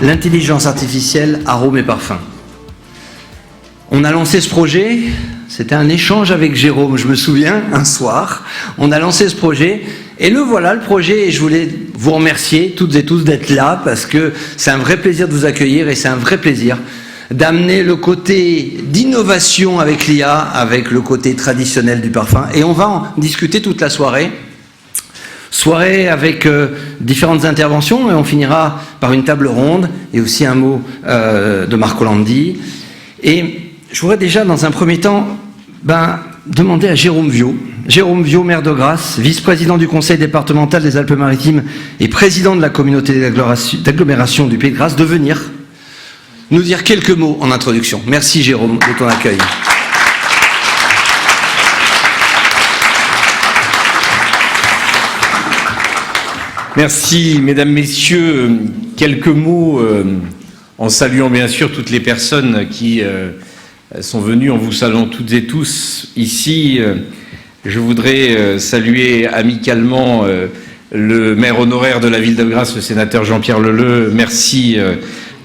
l'intelligence artificielle, arômes et parfums. On a lancé ce projet, c'était un échange avec Jérôme, je me souviens, un soir. On a lancé ce projet, et le voilà le projet, et je voulais vous remercier toutes et tous d'être là, parce que c'est un vrai plaisir de vous accueillir, et c'est un vrai plaisir d'amener le côté d'innovation avec l'IA, avec le côté traditionnel du parfum. Et on va en discuter toute la soirée. Soirée avec différentes interventions, et on finira par une table ronde, et aussi un mot de Marco Landi. Et je voudrais déjà, dans un premier temps, demander à Jérôme Viau. Jérôme Viau, maire de Grasse, vice-président du conseil départemental des Alpes-Maritimes et président de la communauté d'agglomération du Pays de Grasse, de venir nous dire quelques mots en introduction. Merci Jérôme de ton accueil. Merci mesdames, messieurs. Quelques mots en saluant bien sûr toutes les personnes qui sont venues, en vous saluant toutes et tous ici. Je voudrais saluer amicalement le maire honoraire de la ville de Grasse, le sénateur Jean-Pierre Leleu. Merci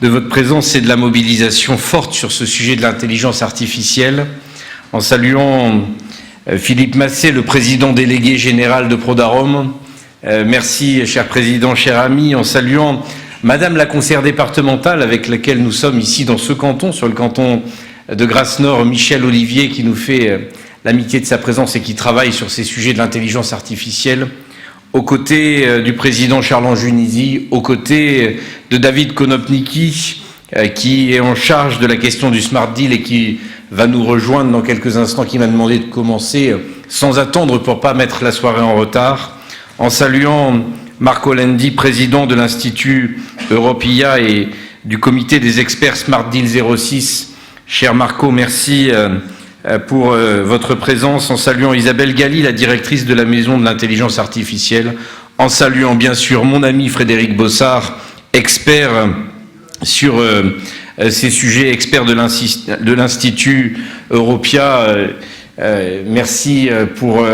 de votre présence et de la mobilisation forte sur ce sujet de l'intelligence artificielle. En saluant Philippe Massé, le président délégué général de Prodarom. Merci, cher président, cher ami. En saluant Madame la conseillère départementale avec laquelle nous sommes ici dans ce canton, sur le canton de Grasse-Nord, Michel Olivier, qui nous fait l'amitié de sa présence et qui travaille sur ces sujets de l'intelligence artificielle, aux côtés du président Charles Ginesy, aux côtés de David Konopnicki, qui est en charge de la question du Smart Deal et qui va nous rejoindre dans quelques instants, qui m'a demandé de commencer sans attendre pour ne pas mettre la soirée en retard, en saluant Marco Landi, président de l'Institut Europia et du comité des experts Smart Deal 06. Cher Marco, merci pour votre présence, en saluant Isabelle Galli, la directrice de la Maison de l'Intelligence Artificielle, en saluant bien sûr mon ami Frédéric Bossard, expert sur ces sujets, expert de l'Institut Europia. Merci pour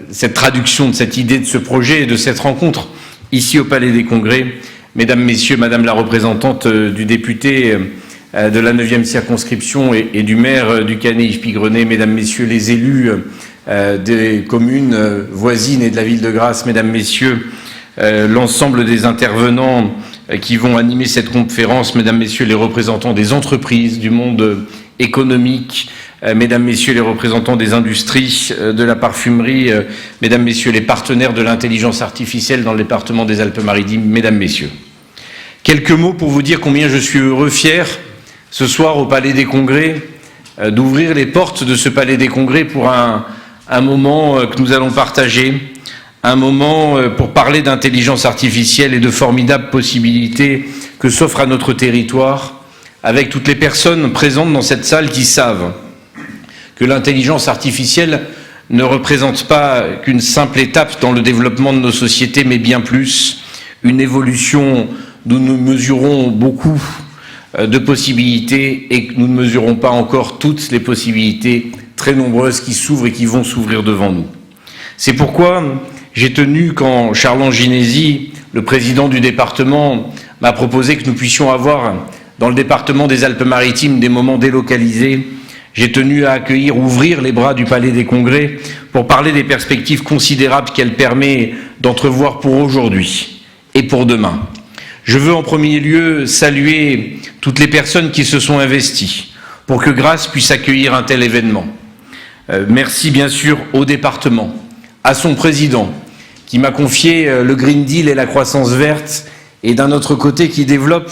cette traduction de cette idée, de ce projet et de cette rencontre ici au Palais des Congrès. Mesdames, Messieurs, Madame la représentante du député de la 9e circonscription et du maire du Canet Yves Pigrenet, Mesdames, Messieurs les élus des communes voisines et de la ville de Grasse, Mesdames, Messieurs, l'ensemble des intervenants qui vont animer cette conférence, Mesdames, Messieurs les représentants des entreprises, du monde économique, Mesdames, Messieurs les représentants des industries, de la parfumerie, Mesdames, Messieurs les partenaires de l'intelligence artificielle dans le département des Alpes-Maritimes, Mesdames, Messieurs. Quelques mots pour vous dire combien je suis heureux, fier, ce soir au Palais des Congrès, d'ouvrir les portes de ce Palais des Congrès pour un moment que nous allons partager, un moment pour parler d'intelligence artificielle et de formidables possibilités que s'offrent à notre territoire, avec toutes les personnes présentes dans cette salle qui savent que l'intelligence artificielle ne représente pas qu'une simple étape dans le développement de nos sociétés, mais bien plus, une évolution d'où nous mesurons beaucoup de possibilités et que nous ne mesurons pas encore toutes les possibilités très nombreuses qui s'ouvrent et qui vont s'ouvrir devant nous. C'est pourquoi j'ai tenu, quand Charles Ginesy, le président du département, m'a proposé que nous puissions avoir dans le département des Alpes-Maritimes des moments délocalisés, j'ai tenu à accueillir, ouvrir les bras du Palais des Congrès pour parler des perspectives considérables qu'elle permet d'entrevoir pour aujourd'hui et pour demain. Je veux en premier lieu saluer toutes les personnes qui se sont investies pour que Grasse puisse accueillir un tel événement. Merci bien sûr au département, à son président qui m'a confié le Green Deal et la croissance verte, et d'un autre côté qui développe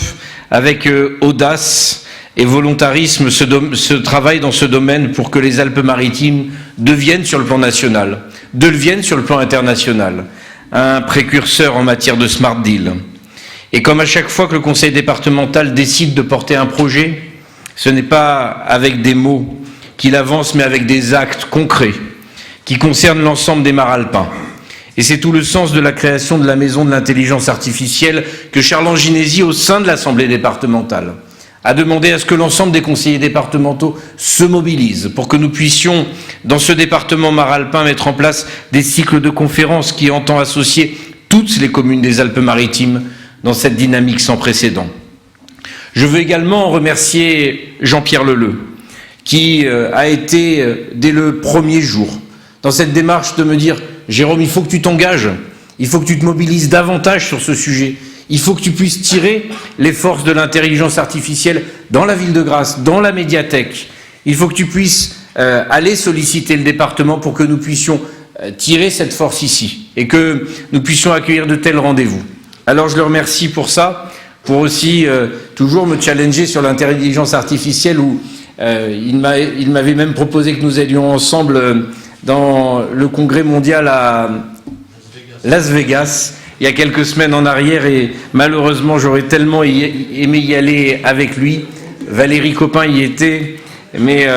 avec audace et volontarisme ce travail dans ce domaine pour que les Alpes-Maritimes deviennent sur le plan national, deviennent sur le plan international, un précurseur en matière de Smart Deal. Et comme à chaque fois que le conseil départemental décide de porter un projet, ce n'est pas avec des mots qu'il avance, mais avec des actes concrets qui concernent l'ensemble des mares alpins. Et c'est tout le sens de la création de la Maison de l'Intelligence Artificielle que Charles Ginesy, au sein de l'Assemblée départementale, a demandé à ce que l'ensemble des conseillers départementaux se mobilisent pour que nous puissions, dans ce département maralpin, mettre en place des cycles de conférences qui entendent associer toutes les communes des Alpes-Maritimes dans cette dynamique sans précédent. Je veux également remercier Jean-Pierre Leleu, qui a été, dès le premier jour, dans cette démarche de me dire « Jérôme, il faut que tu t'engages, il faut que tu te mobilises davantage sur ce sujet, il faut que tu puisses tirer les forces de l'intelligence artificielle dans la ville de Grasse, dans la médiathèque, il faut que tu puisses aller solliciter le département pour que nous puissions tirer cette force ici et que nous puissions accueillir de tels rendez-vous. » Alors je le remercie pour ça, pour aussi toujours me challenger sur l'intelligence artificielle où il m'avait même proposé que nous allions ensemble dans le congrès mondial à Las Vegas il y a quelques semaines en arrière et malheureusement j'aurais tellement aimé y aller avec lui. Valérie Copin y était, mais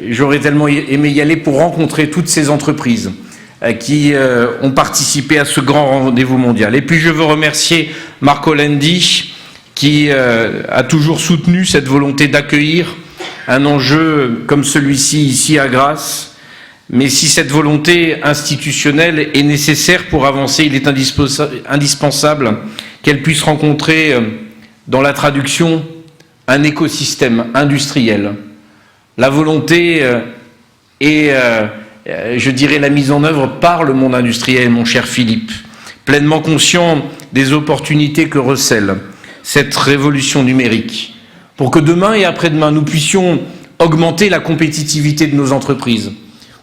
j'aurais tellement aimé y aller pour rencontrer toutes ces entreprises qui ont participé à ce grand rendez-vous mondial. Et puis je veux remercier Marco Lendi qui a toujours soutenu cette volonté d'accueillir un enjeu comme celui-ci ici à Grasse. Mais si cette volonté institutionnelle est nécessaire pour avancer, il est indispensable qu'elle puisse rencontrer dans la traduction un écosystème industriel. La volonté et, je dirais, la mise en œuvre par le monde industriel, mon cher Philippe, pleinement conscient des opportunités que recèle cette révolution numérique, pour que demain et après-demain, nous puissions augmenter la compétitivité de nos entreprises,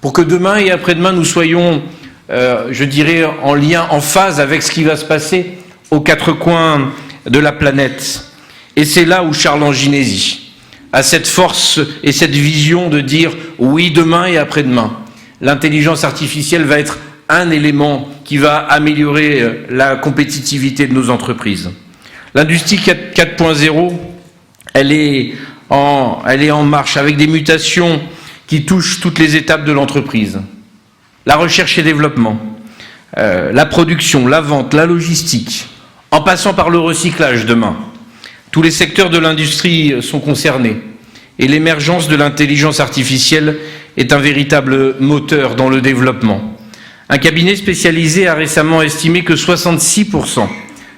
pour que demain et après-demain, nous soyons, je dirais, en lien, en phase avec ce qui va se passer aux quatre coins de la planète. Et c'est là où Charles Anginesi a cette force et cette vision de dire oui, demain et après-demain, l'intelligence artificielle va être un élément qui va améliorer la compétitivité de nos entreprises. L'industrie 4.0, elle est en marche avec des mutations qui touchent toutes les étapes de l'entreprise. La recherche et développement, la production, la vente, la logistique, en passant par le recyclage demain. Tous les secteurs de l'industrie sont concernés et l'émergence de l'intelligence artificielle est un véritable moteur dans le développement. Un cabinet spécialisé a récemment estimé que 66%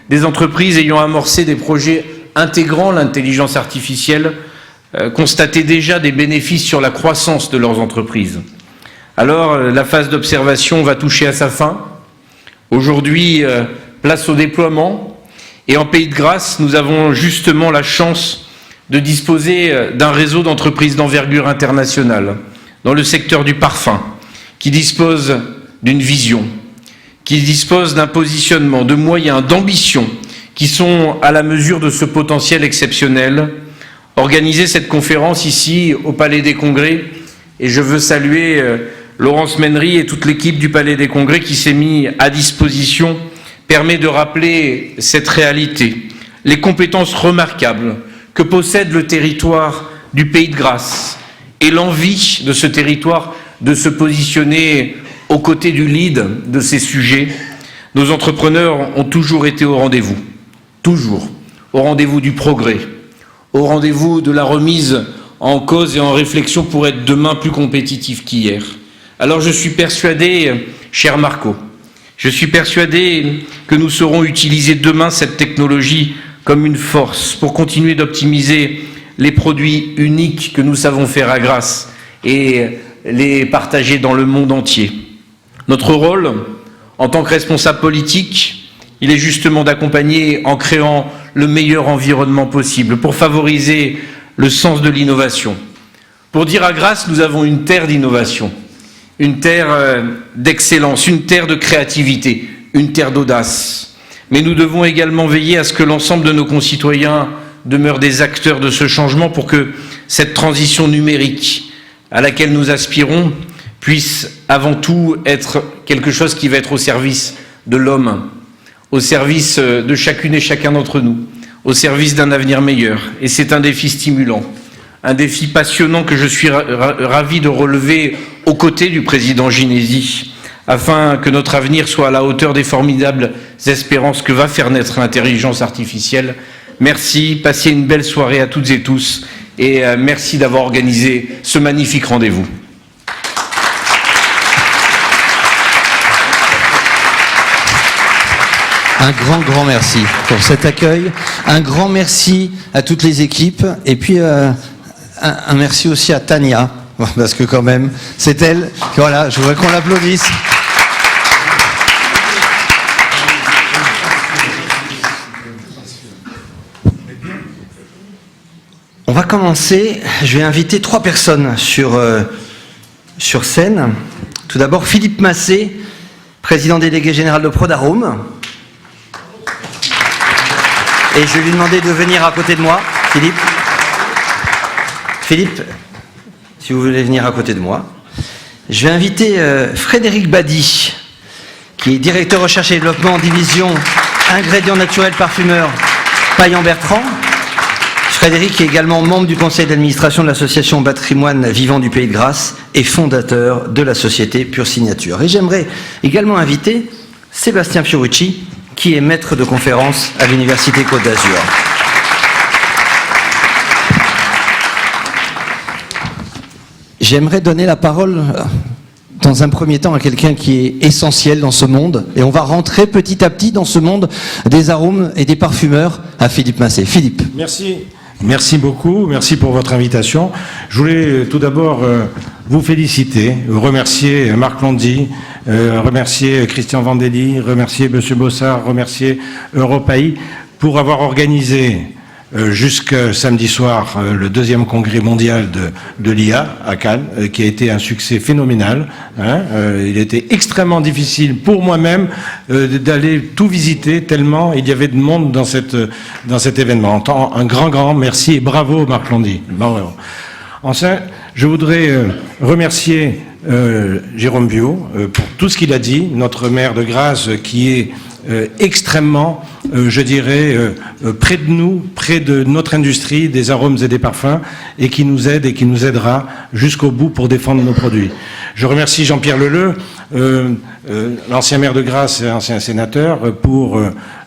des entreprises ayant amorcé des projets intégrant l'intelligence artificielle constataient déjà des bénéfices sur la croissance de leurs entreprises. Alors, la phase d'observation va toucher à sa fin. Aujourd'hui, place au déploiement. Et en Pays de Grasse, nous avons justement la chance de disposer d'un réseau d'entreprises d'envergure internationale dans le secteur du parfum, qui dispose d'une vision, qui dispose d'un positionnement, de moyens, d'ambition, qui sont à la mesure de ce potentiel exceptionnel. Organiser cette conférence ici au Palais des Congrès, et je veux saluer Laurence Mennery et toute l'équipe du Palais des Congrès qui s'est mis à disposition, permet de rappeler cette réalité, les compétences remarquables que possède le territoire du Pays de Grasse et l'envie de ce territoire de se positionner aux côtés du lead de ces sujets. Nos entrepreneurs ont toujours été au rendez-vous, toujours, au rendez-vous du progrès, au rendez-vous de la remise en cause et en réflexion pour être demain plus compétitif qu'hier. Alors je suis persuadé, cher Marco, je suis persuadé que nous saurons utiliser demain cette technologie comme une force pour continuer d'optimiser les produits uniques que nous savons faire à Grasse et les partager dans le monde entier. Notre rôle, en tant que responsable politique, il est justement d'accompagner en créant le meilleur environnement possible pour favoriser le sens de l'innovation. Pour dire à Grasse, nous avons une terre d'innovation, une terre d'excellence, une terre de créativité, une terre d'audace. Mais nous devons également veiller à ce que l'ensemble de nos concitoyens demeurent des acteurs de ce changement pour que cette transition numérique à laquelle nous aspirons puisse avant tout être quelque chose qui va être au service de l'homme, au service de chacune et chacun d'entre nous, au service d'un avenir meilleur. Et c'est un défi stimulant, un défi passionnant que je suis ravi de relever aux côtés du président Ginesi, afin que notre avenir soit à la hauteur des formidables espérances que va faire naître l'intelligence artificielle. Merci, passez une belle soirée à toutes et tous, et merci d'avoir organisé ce magnifique rendez-vous. Un grand merci pour cet accueil. Un grand merci à toutes les équipes. Et puis, un merci aussi à Tania. Parce que quand même, c'est elle. Voilà, je voudrais qu'on l'applaudisse. On va commencer. Je vais inviter 3 personnes sur scène. Tout d'abord, Philippe Massé, président délégué général de Prodarome. Et je vais lui demander de venir à côté de moi. Philippe, si vous voulez venir à côté de moi. Je vais inviter Frédéric Badi, qui est directeur recherche et développement en division ingrédients naturels parfumeurs Payan-Bertrand. Frédéric est également membre du conseil d'administration de l'association Patrimoine Vivant du Pays de Grasse et fondateur de la société Pure Signature. Et j'aimerais également inviter Sébastien Fiorucci, qui est maître de conférence à l'Université Côte d'Azur. J'aimerais donner la parole dans un premier temps à quelqu'un qui est essentiel dans ce monde, et on va rentrer petit à petit dans ce monde des arômes et des parfumeurs, à Philippe Massé. Philippe. Merci beaucoup, merci pour votre invitation. Je voulais tout d'abord vous féliciter, remercier Marc Londy, remercier Christian Vandelli, remercier M. Bossard, remercier Europaï pour avoir organisé jusqu'à samedi soir le 2e congrès mondial de l'IA à Cannes, qui a été un succès phénoménal. Il était extrêmement difficile pour moi-même d'aller tout visiter, tellement il y avait de monde dans cet événement. Un grand merci et bravo Marc Londy. Bravo. Enfin, je voudrais remercier Jérôme Biot pour tout ce qu'il a dit, notre maire de Grasse qui est extrêmement, je dirais, près de nous, près de notre industrie des arômes et des parfums, et qui nous aide et qui nous aidera jusqu'au bout pour défendre nos produits. Je remercie Jean-Pierre Leleu, l'ancien maire de Grasse et ancien sénateur, pour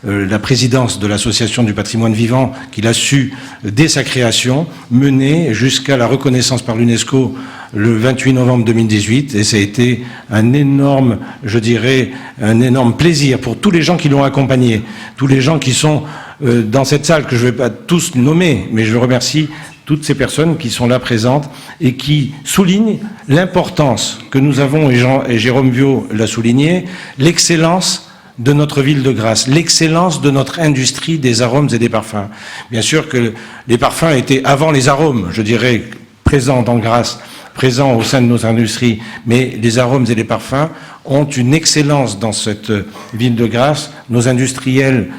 la présidence de l'association du patrimoine vivant qu'il a su, dès sa création, mener jusqu'à la reconnaissance par l'UNESCO le 28 novembre 2018, et ça a été un énorme, je dirais, un énorme plaisir pour tous les gens qui l'ont accompagné, tous les gens qui sont dans cette salle, que je ne vais pas tous nommer, mais je remercie toutes ces personnes qui sont là présentes et qui soulignent l'importance que nous avons, et Jérôme Biot l'a souligné, l'excellence de notre ville de Grasse, l'excellence de notre industrie des arômes et des parfums. Bien sûr que les parfums étaient avant les arômes, je dirais, présents dans Grasse, présents au sein de nos industries, mais les arômes et les parfums ont une excellence dans cette ville de Grasse. Nos industriels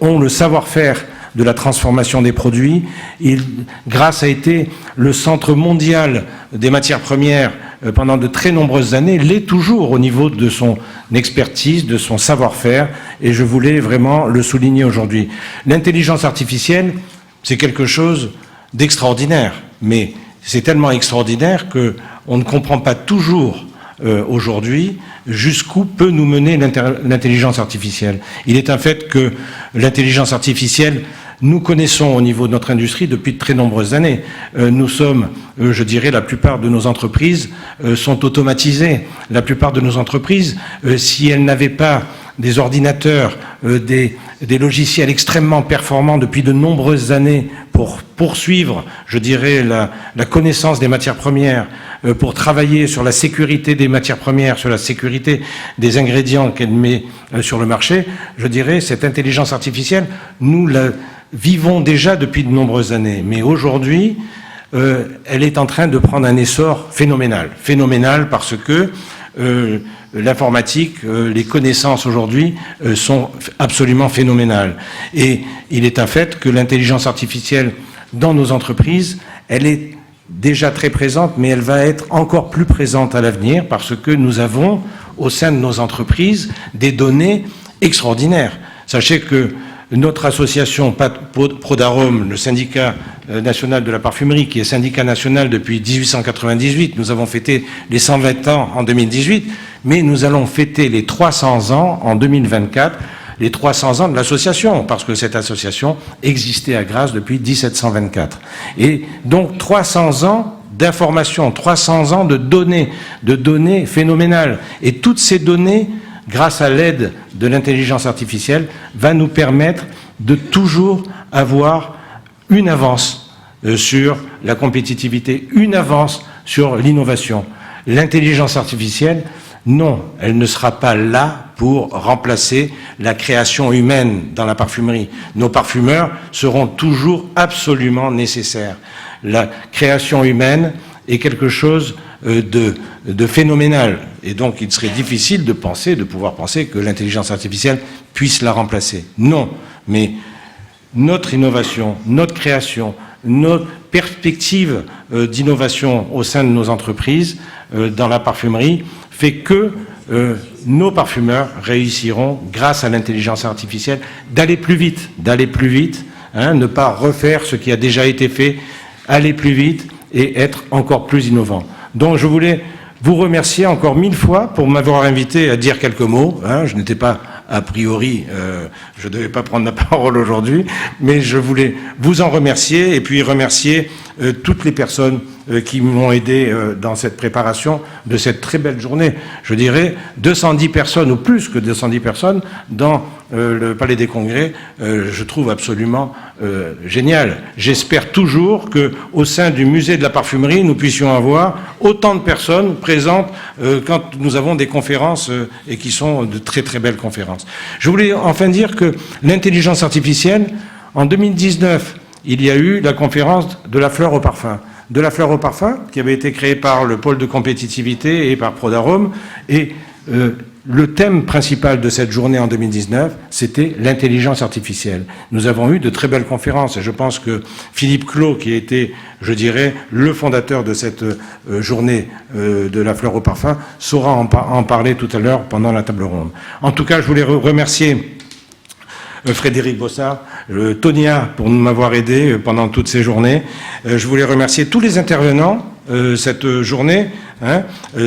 ont le savoir-faire de la transformation des produits. Grasse a été le centre mondial des matières premières pendant de très nombreuses années, l'est toujours au niveau de son expertise, de son savoir-faire, et je voulais vraiment le souligner aujourd'hui. L'intelligence artificielle, c'est quelque chose d'extraordinaire, mais c'est tellement extraordinaire qu'on ne comprend pas toujours aujourd'hui jusqu'où peut nous mener l'intelligence artificielle. Il est un fait que l'intelligence artificielle, nous connaissons au niveau de notre industrie depuis de très nombreuses années. Nous sommes, je dirais, la plupart de nos entreprises sont automatisées. La plupart de nos entreprises, si elles n'avaient pas des ordinateurs, des logiciels extrêmement performants depuis de nombreuses années pour poursuivre, je dirais, la connaissance des matières premières, pour travailler sur la sécurité des matières premières, sur la sécurité des ingrédients qu'elle met sur le marché, je dirais, cette intelligence artificielle, nous la vivons déjà depuis de nombreuses années. Mais aujourd'hui, elle est en train de prendre un essor phénoménal. Phénoménal parce que l'informatique, les connaissances aujourd'hui sont absolument phénoménales. Et il est un fait que l'intelligence artificielle dans nos entreprises, elle est déjà très présente, mais elle va être encore plus présente à l'avenir parce que nous avons au sein de nos entreprises des données extraordinaires. Sachez que notre association Prodarome, le syndicat national de la parfumerie, qui est syndicat national depuis 1898, nous avons fêté les 120 ans en 2018, mais nous allons fêter les 300 ans en 2024, les 300 ans de l'association, parce que cette association existait à Grasse depuis 1724. Et donc 300 ans d'informations, 300 ans de données phénoménales. Et toutes ces données grâce à l'aide de l'intelligence artificielle, va nous permettre de toujours avoir une avance sur la compétitivité, une avance sur l'innovation. L'intelligence artificielle, non, elle ne sera pas là pour remplacer la création humaine dans la parfumerie. Nos parfumeurs seront toujours absolument nécessaires. La création humaine est quelque chose de phénoménal. Et donc, il serait difficile de pouvoir penser que l'intelligence artificielle puisse la remplacer. Non, mais notre innovation, notre création, notre perspective d'innovation au sein de nos entreprises, dans la parfumerie, fait que nos parfumeurs réussiront, grâce à l'intelligence artificielle, d'aller plus vite, ne pas refaire ce qui a déjà été fait, aller plus vite et être encore plus innovant. Donc je voulais vous remercier encore 1000 fois pour m'avoir invité à dire quelques mots. Je n'étais pas, a priori, je ne devais pas prendre la parole aujourd'hui, mais je voulais vous en remercier et puis remercier toutes les personnes qui m'ont aidé dans cette préparation de cette très belle journée. Je dirais 210 personnes ou plus que 210 personnes dans le Palais des Congrès, je trouve absolument génial. J'espère toujours qu'au sein du musée de la parfumerie, nous puissions avoir autant de personnes présentes quand nous avons des conférences et qui sont de très très belles conférences. Je voulais enfin dire que l'intelligence artificielle, en 2019, il y a eu la conférence de la fleur au parfum. De la fleur au parfum, qui avait été créée par le pôle de compétitivité et par Prodarome. Et le thème principal de cette journée en 2019, c'était l'intelligence artificielle. Nous avons eu de très belles conférences. Et je pense que Philippe Clos, qui a été, je dirais, le fondateur de cette journée de la fleur au parfum, saura en parler tout à l'heure pendant la table ronde. En tout cas, je voulais remercier Frédéric Bossard, Tonia pour m'avoir aidé pendant toutes ces journées. Je voulais remercier tous les intervenants cette journée,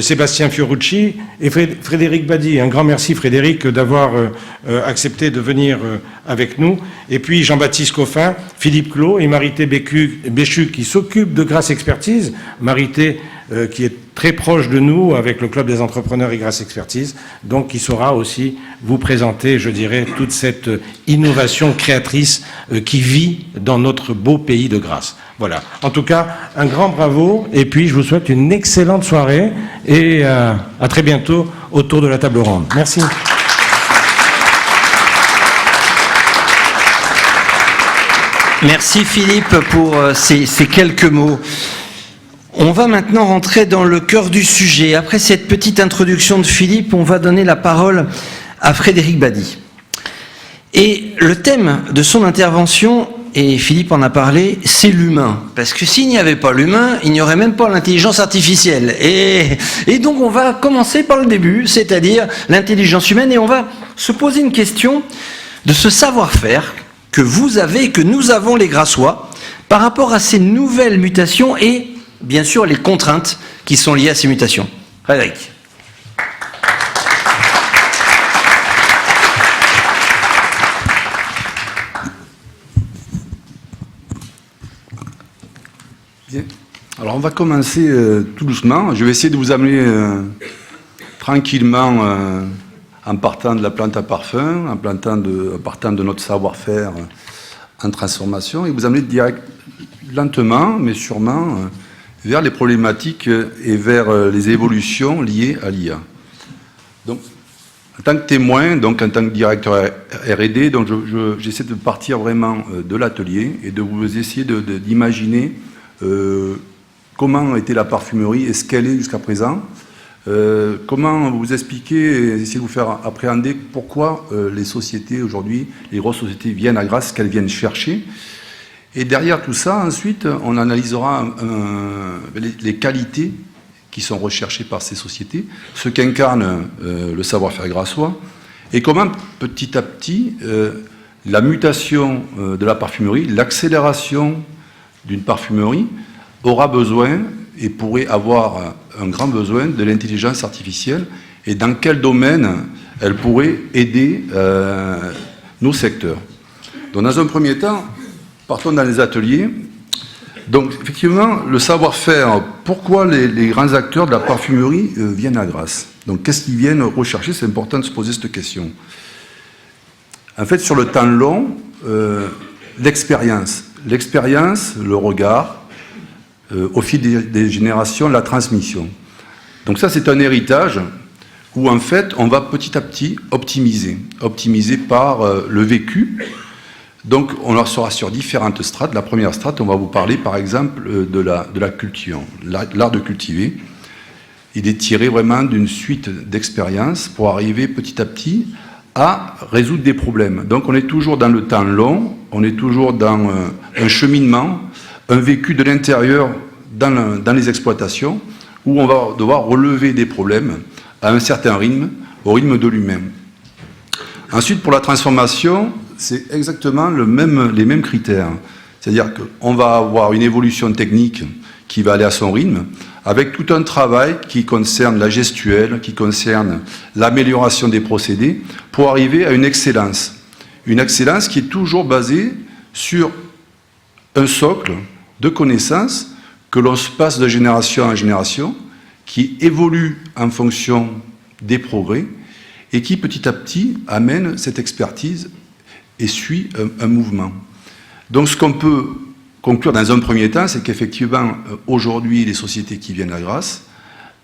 Sébastien Fiorucci et Frédéric Badi. Un grand merci Frédéric d'avoir accepté de venir avec nous. Et puis Jean-Baptiste Coffin, Philippe Clos et Marité Béchu qui s'occupent de Grasse Expertise. Marité qui est très proche de nous avec le Club des entrepreneurs et Grasse Expertise, donc qui saura aussi vous présenter, je dirais, toute cette innovation créatrice qui vit dans notre beau pays de Grasse. Voilà. En tout cas, un grand bravo et puis je vous souhaite une excellente soirée et à très bientôt autour de la table ronde. Merci. Merci Philippe pour ces quelques mots. On va maintenant rentrer dans le cœur du sujet. Après cette petite introduction de Philippe, on va donner la parole à Frédéric Badi. Et le thème de son intervention, et Philippe en a parlé, c'est l'humain. Parce que s'il n'y avait pas l'humain, il n'y aurait même pas l'intelligence artificielle. Et donc on va commencer par le début, c'est-à-dire l'intelligence humaine, et on va se poser une question de ce savoir-faire que vous avez, que nous avons les Grassois, par rapport à ces nouvelles mutations et bien sûr les contraintes qui sont liées à ces mutations. Frédéric. Bien. Alors on va commencer tout doucement. Je vais essayer de vous amener tranquillement en partant de la plante à parfum, en partant de notre savoir-faire en transformation, et vous amener lentement mais sûrement vers les problématiques et vers les évolutions liées à l'IA. Donc, en tant que témoin, donc en tant que directeur R&D, donc j'essaie de partir vraiment de l'atelier et de vous essayer d'imaginer comment était la parfumerie et ce qu'elle est jusqu'à présent. Comment vous expliquer et essayer de vous faire appréhender pourquoi les sociétés aujourd'hui, les grosses sociétés viennent à Grasse, ce qu'elles viennent chercher. Et derrière tout ça, ensuite, on analysera les qualités qui sont recherchées par ces sociétés, ce qu'incarne le savoir-faire grassois, et comment petit à petit, la mutation de la parfumerie, l'accélération d'une parfumerie aura besoin et pourrait avoir un grand besoin de l'intelligence artificielle, et dans quel domaine elle pourrait aider nos secteurs. Donc dans un premier temps, partons dans les ateliers. Donc, effectivement, le savoir-faire, pourquoi les grands acteurs de la parfumerie viennent à Grasse? Donc, qu'est-ce qu'ils viennent rechercher? C'est important de se poser cette question. En fait, sur le temps long, l'expérience, le regard, au fil des générations, la transmission. Donc ça, c'est un héritage où, en fait, on va petit à petit optimiser par le vécu. Donc, on en sera sur différentes strates. La première strate, on va vous parler, par exemple, de la culture, l'art de cultiver. Il est tiré vraiment d'une suite d'expériences pour arriver petit à petit à résoudre des problèmes. Donc, on est toujours dans le temps long, on est toujours dans un cheminement, un vécu de l'intérieur dans les exploitations, où on va devoir relever des problèmes à un certain rythme, au rythme de l'humain. Ensuite, pour la transformation, c'est exactement les mêmes critères. C'est-à-dire qu'on va avoir une évolution technique qui va aller à son rythme, avec tout un travail qui concerne la gestuelle, qui concerne l'amélioration des procédés, pour arriver à une excellence. Une excellence qui est toujours basée sur un socle de connaissances que l'on se passe de génération en génération, qui évolue en fonction des progrès, et qui petit à petit amène cette expertise et suit un mouvement. Donc ce qu'on peut conclure dans un premier temps, c'est qu'effectivement, aujourd'hui, les sociétés qui viennent à Grasse,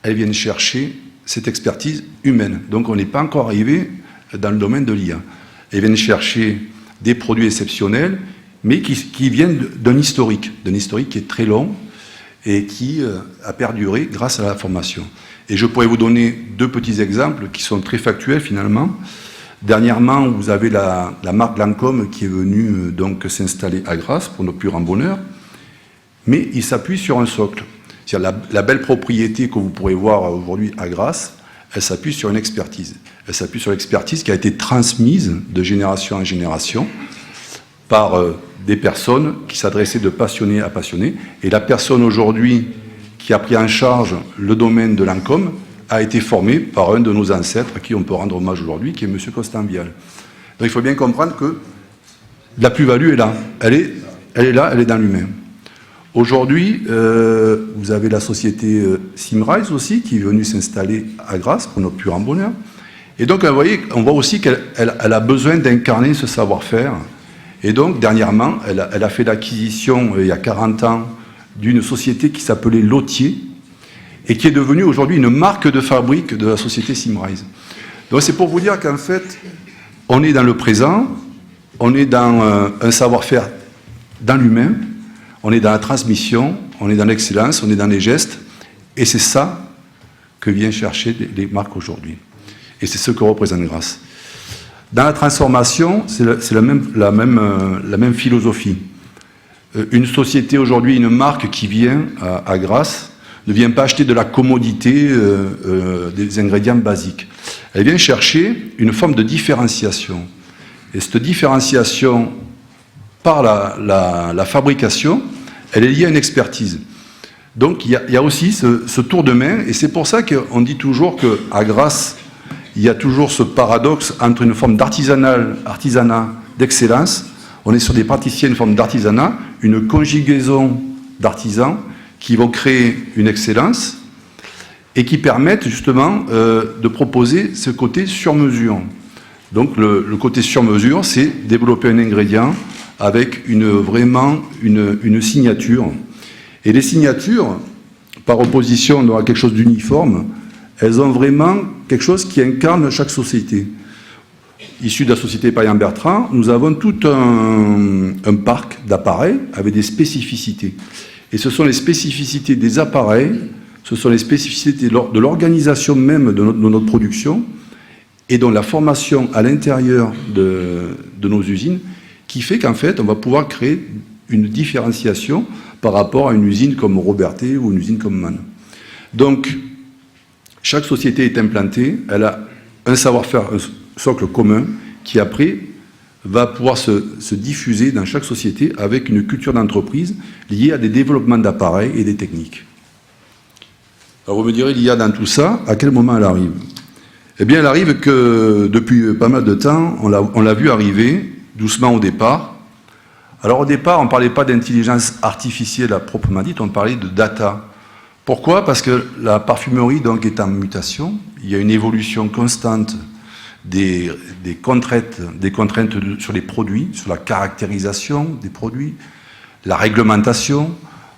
elles viennent chercher cette expertise humaine. Donc on n'est pas encore arrivé dans le domaine de l'IA. Elles viennent chercher des produits exceptionnels, mais qui viennent d'un historique qui est très long et qui a perduré grâce à la formation. Et je pourrais vous donner deux petits exemples qui sont très factuels finalement. Dernièrement, vous avez la marque Lancôme qui est venue donc s'installer à Grasse pour notre plus grand bonheur, mais il s'appuie sur un socle. C'est-à-dire la belle propriété que vous pourrez voir aujourd'hui à Grasse, elle s'appuie sur une expertise. Elle s'appuie sur l'expertise qui a été transmise de génération en génération par des personnes qui s'adressaient de passionné à passionné. Et la personne aujourd'hui qui a pris en charge le domaine de Lancôme a été formé par un de nos ancêtres à qui on peut rendre hommage aujourd'hui, qui est M. Constant Vial. Donc il faut bien comprendre que la plus-value est là. Elle est là, elle est dans l'humain. Aujourd'hui, vous avez la société Symrise aussi, qui est venue s'installer à Grasse pour notre plus grand bonheur. Et donc, vous voyez, on voit aussi qu'elle a besoin d'incarner ce savoir-faire. Et donc, dernièrement, elle a fait l'acquisition, il y a 40 ans, d'une société qui s'appelait Lotier, et qui est devenue aujourd'hui une marque de fabrique de la société Symrise. Donc c'est pour vous dire qu'en fait, on est dans le présent, on est dans un savoir-faire dans l'humain, on est dans la transmission, on est dans l'excellence, on est dans les gestes, et c'est ça que viennent chercher les marques aujourd'hui. Et c'est ce que représente Grasse. Dans la transformation, c'est la même philosophie. Une société aujourd'hui, une marque qui vient à Grasse, ne vient pas acheter de la commodité des ingrédients basiques. Elle vient chercher une forme de différenciation. Et cette différenciation par la fabrication, elle est liée à une expertise. Donc il y a aussi ce tour de main, et c'est pour ça qu'on dit toujours qu'à Grasse, il y a toujours ce paradoxe entre une forme d'artisanat d'excellence, on est sur des praticiens, une forme d'artisanat, une conjugaison d'artisans, qui vont créer une excellence et qui permettent justement de proposer ce côté sur-mesure. Donc le côté sur-mesure, c'est développer un ingrédient avec vraiment une signature. Et les signatures, par opposition à quelque chose d'uniforme, elles ont vraiment quelque chose qui incarne chaque société. Issu de la société Payen-Bertrand, nous avons tout un parc d'appareils avec des spécificités. Et ce sont les spécificités des appareils, ce sont les spécificités de l'organisation même de notre production et dans la formation à l'intérieur de nos usines qui fait qu'en fait, on va pouvoir créer une différenciation par rapport à une usine comme Robertet ou une usine comme Mann. Donc, chaque société est implantée, elle a un savoir-faire, un socle commun qui après va pouvoir se diffuser dans chaque société avec une culture d'entreprise liée à des développements d'appareils et des techniques. Alors vous me direz, l'IA dans tout ça, à quel moment elle arrive? Eh bien, elle arrive que depuis pas mal de temps, on l'a vu arriver, doucement au départ, Alors au départ, on ne parlait pas d'intelligence artificielle à proprement dit, on parlait de data. Pourquoi? Parce que la parfumerie donc, est en mutation, il y a une évolution constante des contraintes sur les produits, sur la caractérisation des produits, la réglementation.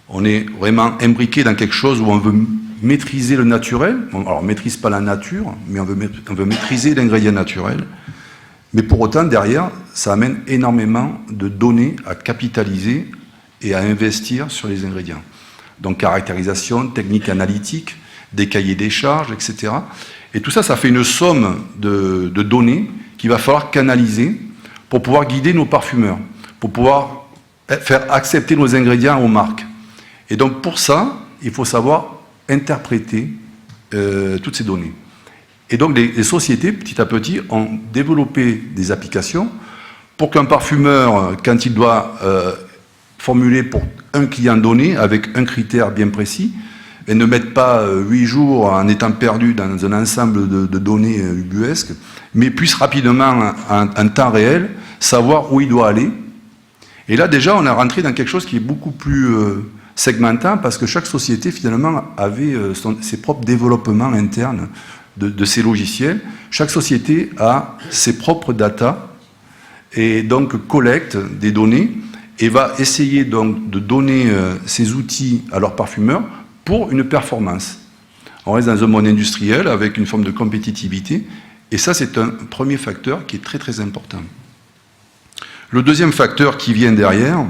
On est vraiment imbriqué dans quelque chose où on veut maîtriser le naturel. Alors on ne maîtrise pas la nature, mais on veut maîtriser l'ingrédient naturel. Mais pour autant, derrière, ça amène énormément de données à capitaliser et à investir sur les ingrédients. Donc caractérisation, technique analytique, des cahiers des charges, etc. Et tout ça, ça fait une somme de données qu'il va falloir canaliser pour pouvoir guider nos parfumeurs, pour pouvoir faire accepter nos ingrédients aux marques. Et donc pour ça, il faut savoir interpréter toutes ces données. Et donc les sociétés, petit à petit, ont développé des applications pour qu'un parfumeur, quand il doit formuler pour un client donné, avec un critère bien précis, et ne mette pas 8 jours en étant perdu dans un ensemble de données ubuesques, mais puisse rapidement, en temps réel, savoir où il doit aller. Et là, déjà, on est rentré dans quelque chose qui est beaucoup plus segmentant, parce que chaque société, finalement, avait ses propres développements internes de ces logiciels. Chaque société a ses propres data, et donc collecte des données, et va essayer donc de donner ces outils à leurs parfumeurs pour une performance. On reste dans un monde industriel avec une forme de compétitivité, et ça c'est un premier facteur qui est très très important. Le deuxième facteur qui vient derrière,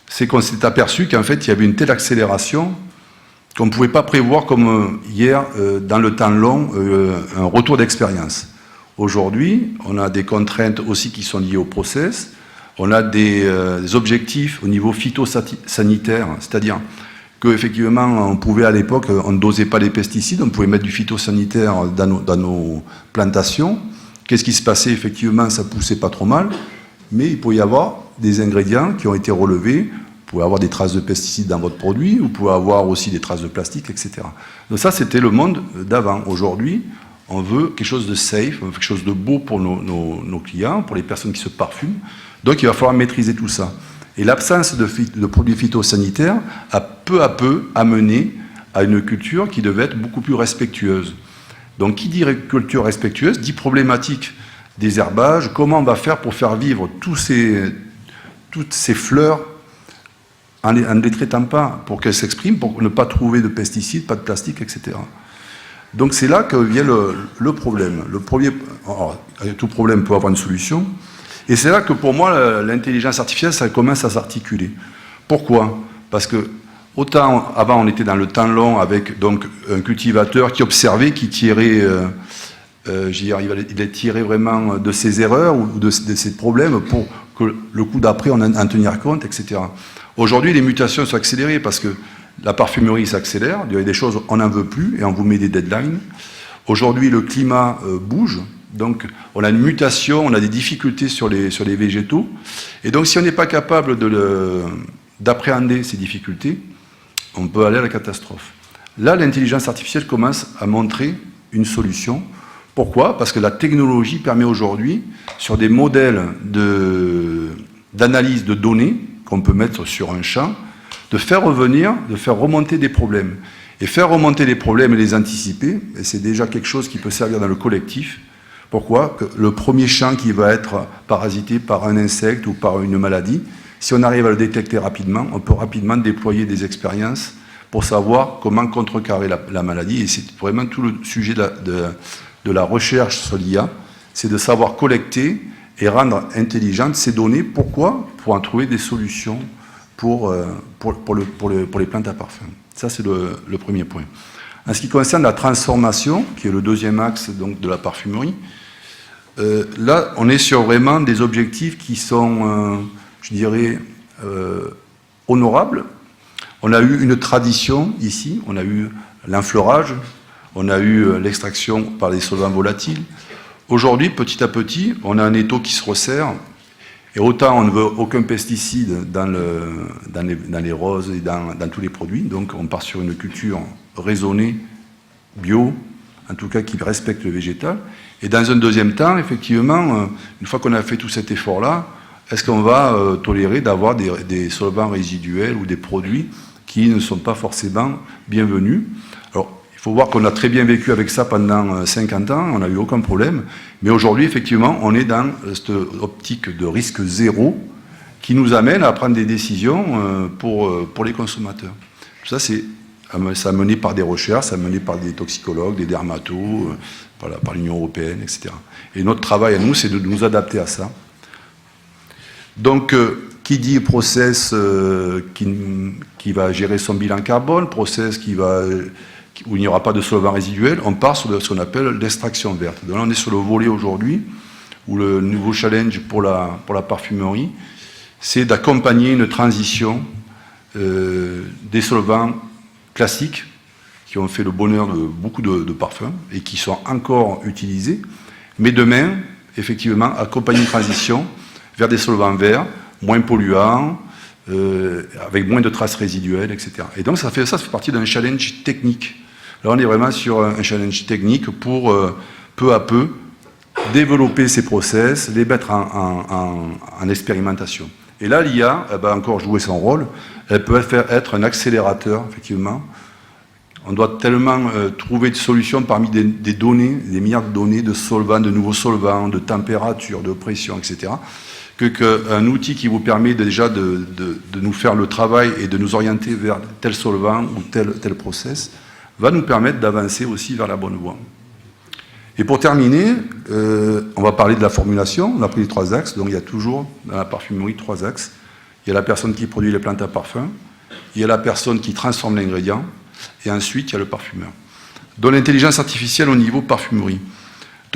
c'est qu'on s'est aperçu qu'en fait il y avait une telle accélération qu'on ne pouvait pas prévoir comme hier dans le temps long un retour d'expérience. Aujourd'hui, on a des contraintes aussi qui sont liées au process, on a des objectifs au niveau phytosanitaire, c'est-à-dire qu'effectivement, on pouvait à l'époque, on ne dosait pas les pesticides, on pouvait mettre du phytosanitaire dans nos plantations. Qu'est-ce qui se passait? Effectivement, ça poussait pas trop mal, mais il pouvait y avoir des ingrédients qui ont été relevés. Vous pouvez avoir des traces de pesticides dans votre produit, vous pouvez avoir aussi des traces de plastique, etc. Donc ça, c'était le monde d'avant. Aujourd'hui, on veut quelque chose de safe, on veut quelque chose de beau pour nos clients, pour les personnes qui se parfument. Donc il va falloir maîtriser tout ça. Et l'absence de produits phytosanitaires a peu à peu amené à une culture qui devait être beaucoup plus respectueuse. Donc qui dit culture respectueuse dit problématique des herbages, comment on va faire pour faire vivre toutes ces fleurs en ne les traitant pas, pour qu'elles s'expriment, pour ne pas trouver de pesticides, pas de plastique, etc. Donc c'est là que vient le problème. Tout problème peut avoir une solution. Et c'est là que pour moi, l'intelligence artificielle, ça commence à s'articuler. Pourquoi? Parce que autant avant on était dans le temps long avec donc un cultivateur qui observait, qui tirait, il tirait vraiment de ses erreurs ou de ses problèmes pour que le coup d'après on en tenir compte, etc. Aujourd'hui, les mutations sont accélérées parce que la parfumerie s'accélère, il y a des choses on n'en veut plus et on vous met des deadlines. Aujourd'hui, le climat bouge. Donc, on a une mutation, on a des difficultés sur les végétaux. Et donc, si on n'est pas capable d'appréhender ces difficultés, on peut aller à la catastrophe. Là, l'intelligence artificielle commence à montrer une solution. Pourquoi? Parce que la technologie permet aujourd'hui, sur des modèles d'analyse de données qu'on peut mettre sur un champ, de faire remonter des problèmes. Et faire remonter les problèmes et les anticiper, c'est déjà quelque chose qui peut servir dans le collectif. Pourquoi? Que le premier champ qui va être parasité par un insecte ou par une maladie, si on arrive à le détecter rapidement, on peut rapidement déployer des expériences pour savoir comment contrecarrer la maladie. Et c'est vraiment tout le sujet de la recherche sur l'IA, c'est de savoir collecter et rendre intelligentes ces données. Pourquoi? Pour en trouver des solutions pour les plantes à parfum. Ça, c'est le premier point. En ce qui concerne la transformation, qui est le deuxième axe donc, de la parfumerie, là, on est sur vraiment des objectifs qui sont, je dirais, honorables. On a eu une tradition ici, on a eu l'enfleurage, on a eu l'extraction par les solvants volatiles. Aujourd'hui, petit à petit, on a un étau qui se resserre, et autant on ne veut aucun pesticide dans les roses et dans tous les produits, donc on part sur une culture raisonnée, bio, en tout cas qui respecte le végétal. Et dans un deuxième temps, effectivement, une fois qu'on a fait tout cet effort-là, est-ce qu'on va tolérer d'avoir des solvants résiduels ou des produits qui ne sont pas forcément bienvenus? Alors, il faut voir qu'on a très bien vécu avec ça pendant 50 ans, on n'a eu aucun problème, mais aujourd'hui, effectivement, on est dans cette optique de risque zéro qui nous amène à prendre des décisions pour les consommateurs. Tout ça, ça mené par des recherches, ça mené par des toxicologues, des dermatos, par l'Union européenne, etc. Et notre travail à nous, c'est de nous adapter à ça. Donc, qui dit process qui va gérer son bilan carbone, process où il n'y aura pas de solvant résiduel, on part sur ce qu'on appelle l'extraction verte. Donc là, on est sur le volet aujourd'hui, où le nouveau challenge pour la parfumerie, c'est d'accompagner une transition des solvants classiques qui ont fait le bonheur de beaucoup de parfums et qui sont encore utilisés, mais demain, effectivement, accompagner une transition vers des solvants verts, moins polluants, avec moins de traces résiduelles, etc. Et donc ça fait partie d'un challenge technique. Là, on est vraiment sur un challenge technique pour peu à peu développer ces process, les mettre en expérimentation. Et là, l'IA, elle va encore jouer son rôle. Elle peut être un accélérateur, effectivement. On doit tellement trouver des solutions parmi des données, des milliards de données, de solvants, de nouveaux solvants, de température, de pression, etc., qu'un outil qui vous permet déjà de nous faire le travail et de nous orienter vers tel solvant ou tel process va nous permettre d'avancer aussi vers la bonne voie. Et pour terminer, on va parler de la formulation. On a pris les 3 axes, donc il y a toujours dans la parfumerie 3 axes. Il y a la personne qui produit les plantes à parfum, il y a la personne qui transforme l'ingrédient, et ensuite il y a le parfumeur. Donc l'intelligence artificielle au niveau parfumerie.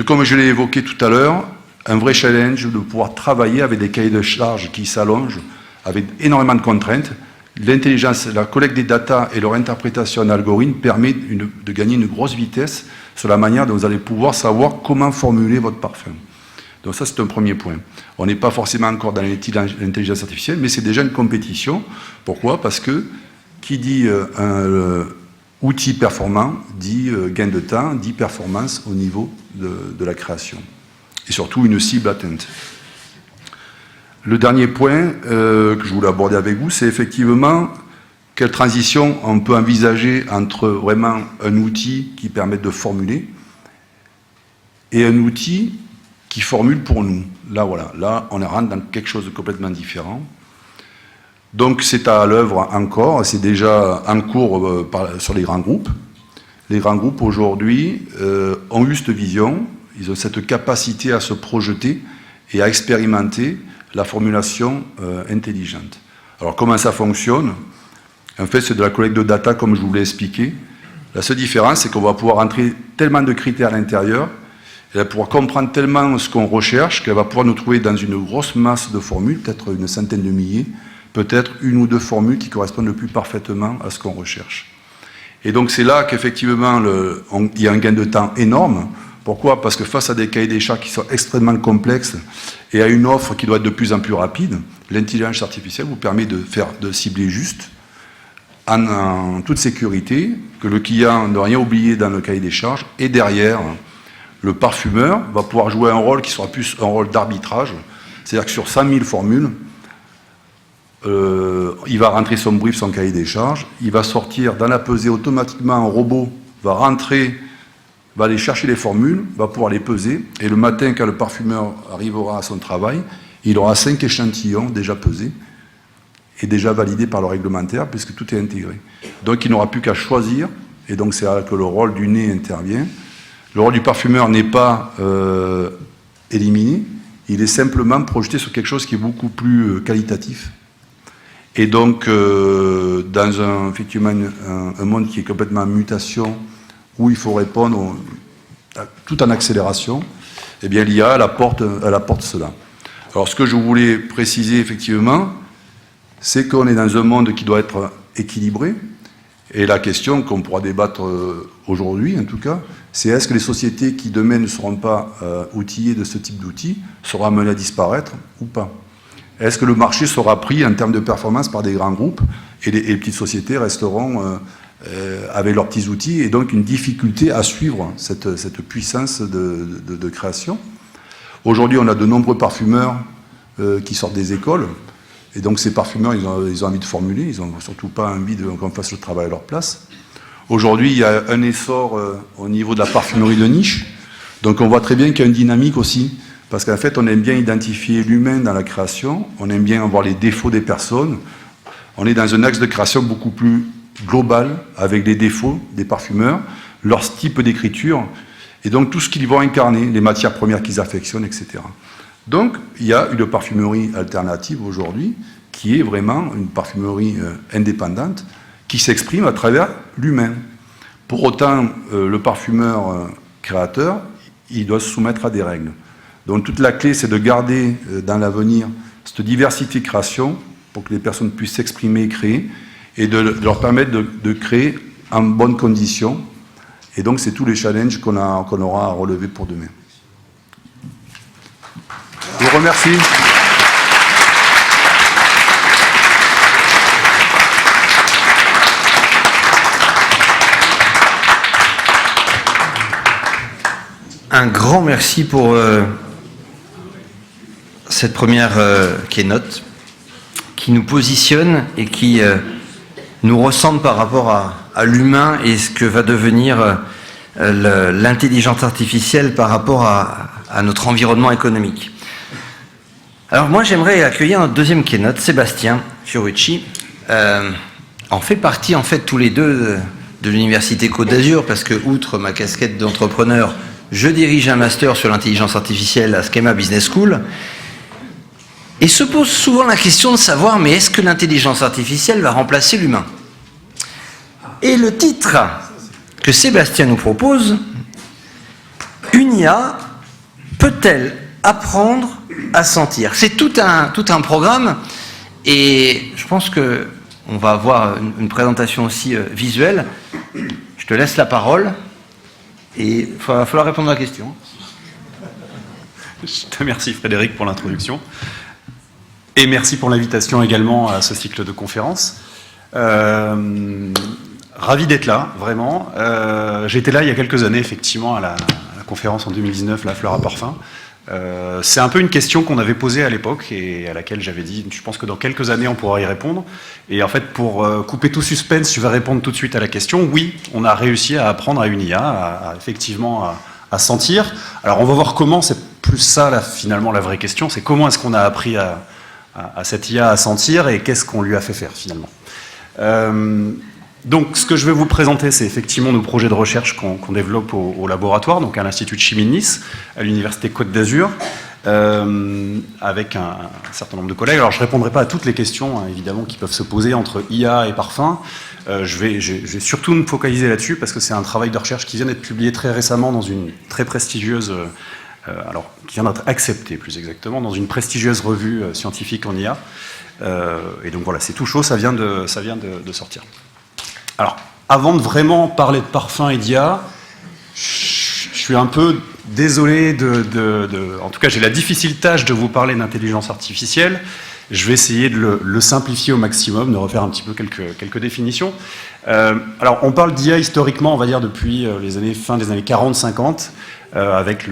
Comme je l'ai évoqué tout à l'heure, un vrai challenge de pouvoir travailler avec des cahiers de charges qui s'allongent, avec énormément de contraintes. L'intelligence, la collecte des data et leur interprétation en algorithme permet de gagner une grosse vitesse sur la manière dont vous allez pouvoir savoir comment formuler votre parfum. Donc ça, c'est un premier point. On n'est pas forcément encore dans l'intelligence artificielle, mais c'est déjà une compétition. Pourquoi? Parce que qui dit outil performant dit gain de temps, dit performance au niveau de la création. Et surtout une cible atteinte. Le dernier point que je voulais aborder avec vous, c'est effectivement quelle transition on peut envisager entre vraiment un outil qui permet de formuler et un outil qui formule pour nous. Là, voilà, là, on rentre dans quelque chose de complètement différent. Donc, c'est à l'œuvre encore, c'est déjà en cours sur les grands groupes. Les grands groupes, aujourd'hui, ont eu cette vision, ils ont cette capacité à se projeter et à expérimenter la formulation intelligente. Alors, comment ça fonctionne? En fait, c'est de la collecte de data, comme je vous l'ai expliqué. La seule différence, c'est qu'on va pouvoir entrer tellement de critères à l'intérieur, elle va pouvoir comprendre tellement ce qu'on recherche, qu'elle va pouvoir nous trouver dans une grosse masse de formules, peut-être une centaine de milliers, peut-être une ou deux formules qui correspondent le plus parfaitement à ce qu'on recherche. Et donc c'est là qu'effectivement il y a un gain de temps énorme. Pourquoi? Parce que face à des cahiers des charges qui sont extrêmement complexes et à une offre qui doit être de plus en plus rapide, l'intelligence artificielle vous permet de cibler juste, en toute sécurité, que le client ne rien oublier dans le cahier des charges, et derrière, le parfumeur va pouvoir jouer un rôle qui sera plus un rôle d'arbitrage, c'est-à-dire que sur 100 000 formules, il va rentrer son brief, son cahier des charges, il va sortir dans la pesée automatiquement, un robot va rentrer, va aller chercher les formules, va pouvoir les peser, et le matin, quand le parfumeur arrivera à son travail, il aura 5 échantillons déjà pesés, et déjà validés par le réglementaire, puisque tout est intégré. Donc il n'aura plus qu'à choisir, et donc c'est là que le rôle du nez intervient. Le rôle du parfumeur n'est pas éliminé, il est simplement projeté sur quelque chose qui est beaucoup plus qualitatif. Et donc, dans effectivement un monde qui est complètement en mutation, où il faut répondre tout en accélération, eh bien l'IA, elle apporte cela. Alors ce que je voulais préciser effectivement, c'est qu'on est dans un monde qui doit être équilibré, et la question qu'on pourra débattre aujourd'hui, en tout cas, c'est est-ce que les sociétés qui demain ne seront pas outillées de ce type d'outils seront amenées à disparaître ou pas? Est-ce que le marché sera pris en termes de performance par des grands groupes et les petites sociétés resteront avec leurs petits outils et donc une difficulté à suivre cette puissance de création? Aujourd'hui, on a de nombreux parfumeurs qui sortent des écoles. Et donc ces parfumeurs, ils ont envie de formuler, ils n'ont surtout pas envie qu'on fasse le travail à leur place. Aujourd'hui, il y a un essor au niveau de la parfumerie de niche. Donc on voit très bien qu'il y a une dynamique aussi. Parce qu'en fait, on aime bien identifier l'humain dans la création, on aime bien voir les défauts des personnes. On est dans un axe de création beaucoup plus global, avec les défauts des parfumeurs, leur type d'écriture, et donc tout ce qu'ils vont incarner, les matières premières qu'ils affectionnent, etc. Donc, il y a une parfumerie alternative aujourd'hui, qui est vraiment une parfumerie indépendante, qui s'exprime à travers l'humain. Pour autant, le parfumeur créateur, il doit se soumettre à des règles. Donc toute la clé, c'est de garder dans l'avenir cette diversité de création pour que les personnes puissent s'exprimer et créer, et de leur permettre de créer en bonnes conditions. Et donc c'est tous les challenges qu'on aura à relever pour demain. Je vous remercie. Un grand merci pour cette première keynote qui nous positionne et qui nous ressemble par rapport à l'humain et ce que va devenir l'intelligence artificielle par rapport à notre environnement économique. Alors moi j'aimerais accueillir notre deuxième keynote, Sébastien Fiorucci. On fait partie en fait tous les deux de l'Université Côte d'Azur parce que outre ma casquette d'entrepreneur, je dirige un master sur l'intelligence artificielle à Schema Business School et se pose souvent la question de savoir mais est-ce que l'intelligence artificielle va remplacer l'humain? Et le titre que Sébastien nous propose, une IA peut-elle apprendre à sentir? C'est tout un programme et je pense qu'on va avoir une présentation aussi visuelle. Je te laisse la parole. Et il va falloir répondre à la question. Je te remercie Frédéric pour l'introduction. Et merci pour l'invitation également à ce cycle de conférences. Ravi d'être là, vraiment. J'étais là il y a quelques années, effectivement, à la conférence en 2019, La Fleur à Parfum. C'est un peu une question qu'on avait posée à l'époque et à laquelle j'avais dit, je pense que dans quelques années, on pourra y répondre. Et en fait, pour couper tout suspense, je vais répondre tout de suite à la question. Oui, on a réussi à apprendre à une IA, effectivement, à sentir. Alors, on va voir comment, c'est plus ça, là, finalement, la vraie question. C'est comment est-ce qu'on a appris à cette IA à sentir et qu'est-ce qu'on lui a fait faire, finalement. Donc, ce que je vais vous présenter, c'est effectivement nos projets de recherche qu'on développe au laboratoire, donc à l'Institut de Chimie de Nice, à l'Université Côte d'Azur, avec un certain nombre de collègues. Alors, je ne répondrai pas à toutes les questions, hein, évidemment, qui peuvent se poser entre IA et parfum. Je vais surtout me focaliser là-dessus, parce que c'est un travail de recherche qui vient d'être publié très récemment dans une très prestigieuse, qui vient d'être accepté, plus exactement, dans une prestigieuse revue scientifique en IA. Et donc voilà, c'est tout chaud, ça vient de sortir. Alors, avant de vraiment parler de parfum et d'IA, je suis un peu désolé en tout cas, j'ai la difficile tâche de vous parler d'intelligence artificielle. Je vais essayer de le simplifier au maximum, de refaire un petit peu quelques définitions. Alors, on parle d'IA historiquement, on va dire, depuis fin des années 40-50, avec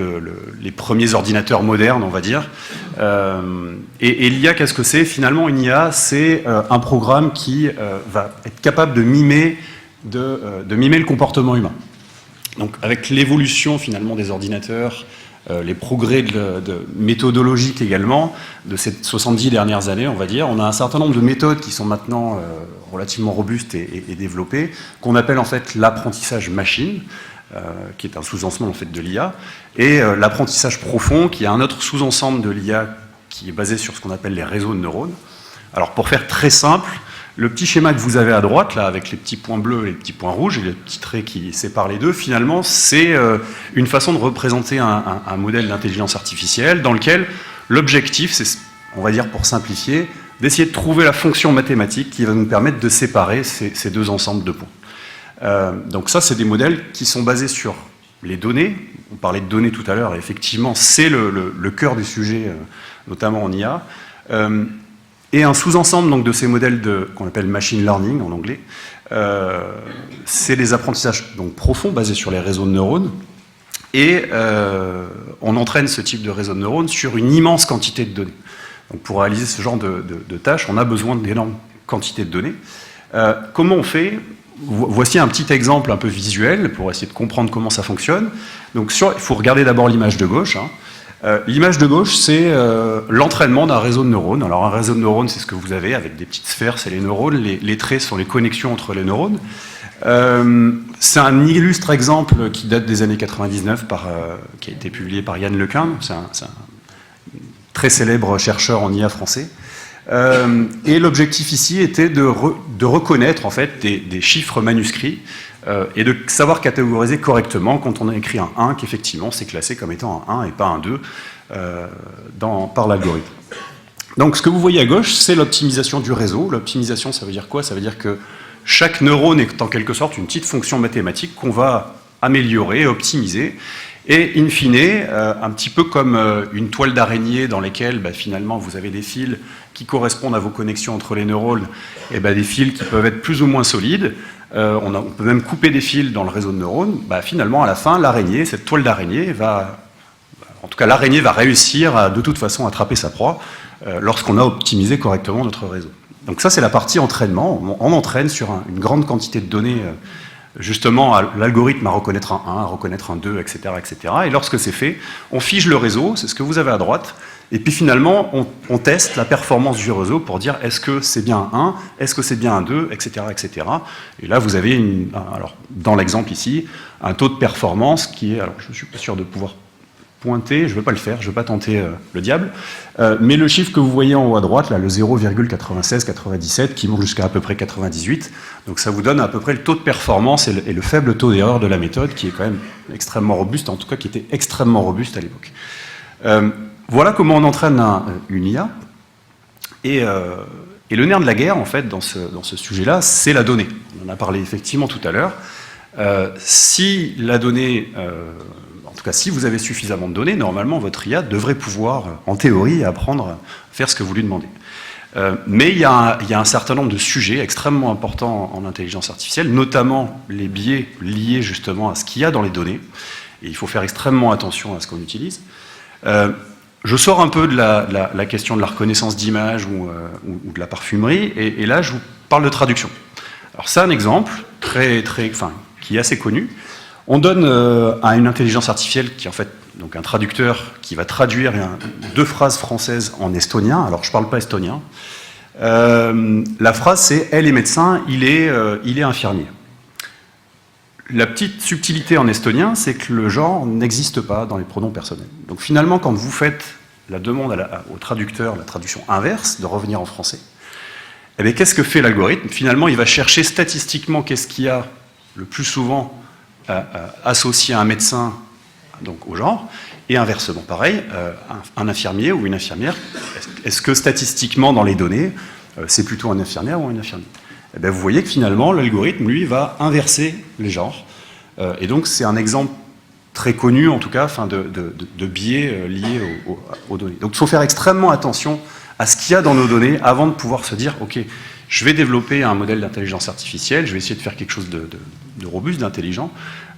les premiers ordinateurs modernes, on va dire. Et l'IA, qu'est-ce que c'est? Finalement, une IA, c'est un programme qui va être capable de mimer le comportement humain. Donc, avec l'évolution, finalement, des ordinateurs, les progrès méthodologiques également, de ces 70 dernières années, on va dire, on a un certain nombre de méthodes qui sont maintenant relativement robustes et développées, qu'on appelle en fait l'apprentissage machine, qui est un sous-ensemble en fait de l'IA, et l'apprentissage profond, qui est un autre sous-ensemble de l'IA qui est basé sur ce qu'on appelle les réseaux de neurones. Alors pour faire très simple, le petit schéma que vous avez à droite, là, avec les petits points bleus et les petits points rouges, et les petits traits qui séparent les deux, finalement, c'est une façon de représenter un modèle d'intelligence artificielle dans lequel l'objectif, c'est, on va dire pour simplifier, d'essayer de trouver la fonction mathématique qui va nous permettre de séparer ces deux ensembles de points. Donc ça, c'est des modèles qui sont basés sur les données. On parlait de données tout à l'heure, et effectivement, c'est le cœur du sujet, notamment en IA. Et un sous-ensemble donc, de ces modèles qu'on appelle machine learning en anglais, c'est des apprentissages donc, profonds basés sur les réseaux de neurones. Et on entraîne ce type de réseau de neurones sur une immense quantité de données. Donc pour réaliser ce genre de tâches, on a besoin d'énormes quantités de données. Comment on fait ? Voici un petit exemple un peu visuel pour essayer de comprendre comment ça fonctionne. Donc il faut regarder d'abord l'image de gauche. L'image de gauche, c'est l'entraînement d'un réseau de neurones. Alors un réseau de neurones, c'est ce que vous avez avec des petites sphères, c'est les neurones. Les traits sont les connexions entre les neurones. C'est un illustre exemple qui date des années 99, qui a été publié par Yann Lequin. C'est un très célèbre chercheur en IA français. Et l'objectif ici était de reconnaître en fait des chiffres manuscrits et de savoir catégoriser correctement quand on a écrit un 1 qu'effectivement c'est classé comme étant un 1 et pas un 2 par l'algorithme. Donc ce que vous voyez à gauche, c'est l'optimisation du réseau. L'optimisation, ça veut dire quoi ? Ça veut dire que chaque neurone est en quelque sorte une petite fonction mathématique qu'on va améliorer, optimiser. Et in fine, un petit peu comme une toile d'araignée dans laquelle finalement vous avez des fils qui correspondent à vos connexions entre les neurones, et des fils qui peuvent être plus ou moins solides. On peut même couper des fils dans le réseau de neurones. Finalement, à la fin, l'araignée, cette toile d'araignée en tout cas l'araignée va réussir à de toute façon attraper sa proie lorsqu'on a optimisé correctement notre réseau. Donc ça, c'est la partie entraînement. On entraîne sur une grande quantité de données justement l'algorithme à reconnaître un 1, à reconnaître un 2, etc., etc. Et lorsque c'est fait, on fige le réseau, c'est ce que vous avez à droite, et puis finalement, on teste la performance du réseau pour dire est-ce que c'est bien un 1, est-ce que c'est bien un 2, etc., etc. Et là, vous avez, alors, dans l'exemple ici, un taux de performance qui est, alors je ne suis pas sûr de pouvoir pointer, je ne vais pas le faire, je ne vais pas tenter le diable, mais le chiffre que vous voyez en haut à droite, là, le 0,9697, qui monte jusqu'à à peu près 98, donc ça vous donne à peu près le taux de performance et le faible taux d'erreur de la méthode, qui est quand même extrêmement robuste, en tout cas qui était extrêmement robuste à l'époque. Voilà comment on entraîne une IA, et le nerf de la guerre, en fait, dans ce sujet-là, c'est la donnée. On en a parlé effectivement tout à l'heure. Si la donnée... en tout cas, si vous avez suffisamment de données, normalement, votre IA devrait pouvoir, en théorie, apprendre à faire ce que vous lui demandez. Mais il y a un certain nombre de sujets extrêmement importants en intelligence artificielle, notamment les biais liés justement à ce qu'il y a dans les données. Et il faut faire extrêmement attention à ce qu'on utilise. Je sors un peu de la question de la reconnaissance d'image ou de la parfumerie, et là, je vous parle de traduction. Alors, c'est un exemple qui est assez connu. On donne à une intelligence artificielle qui est en fait donc un traducteur qui va traduire 2 phrases françaises en estonien. Alors je ne parle pas estonien. La phrase c'est « Elle est médecin, il est infirmier ». La petite subtilité en estonien, c'est que le genre n'existe pas dans les pronoms personnels. Donc finalement, quand vous faites la demande au traducteur, la traduction inverse, de revenir en français, eh bien, qu'est-ce que fait l'algorithme ? Finalement, il va chercher statistiquement qu'est-ce qu'il y a le plus souvent associé à un médecin, donc au genre, et inversement pareil, un infirmier ou une infirmière, est-ce que statistiquement dans les données, c'est plutôt un infirmière ou un infirmier ? Eh bien, vous voyez que finalement l'algorithme, lui, va inverser les genres, et donc c'est un exemple très connu en tout cas de biais liés aux données. Donc il faut faire extrêmement attention à ce qu'il y a dans nos données avant de pouvoir se dire ok, je vais développer un modèle d'intelligence artificielle, je vais essayer de faire quelque chose de robuste, d'intelligent.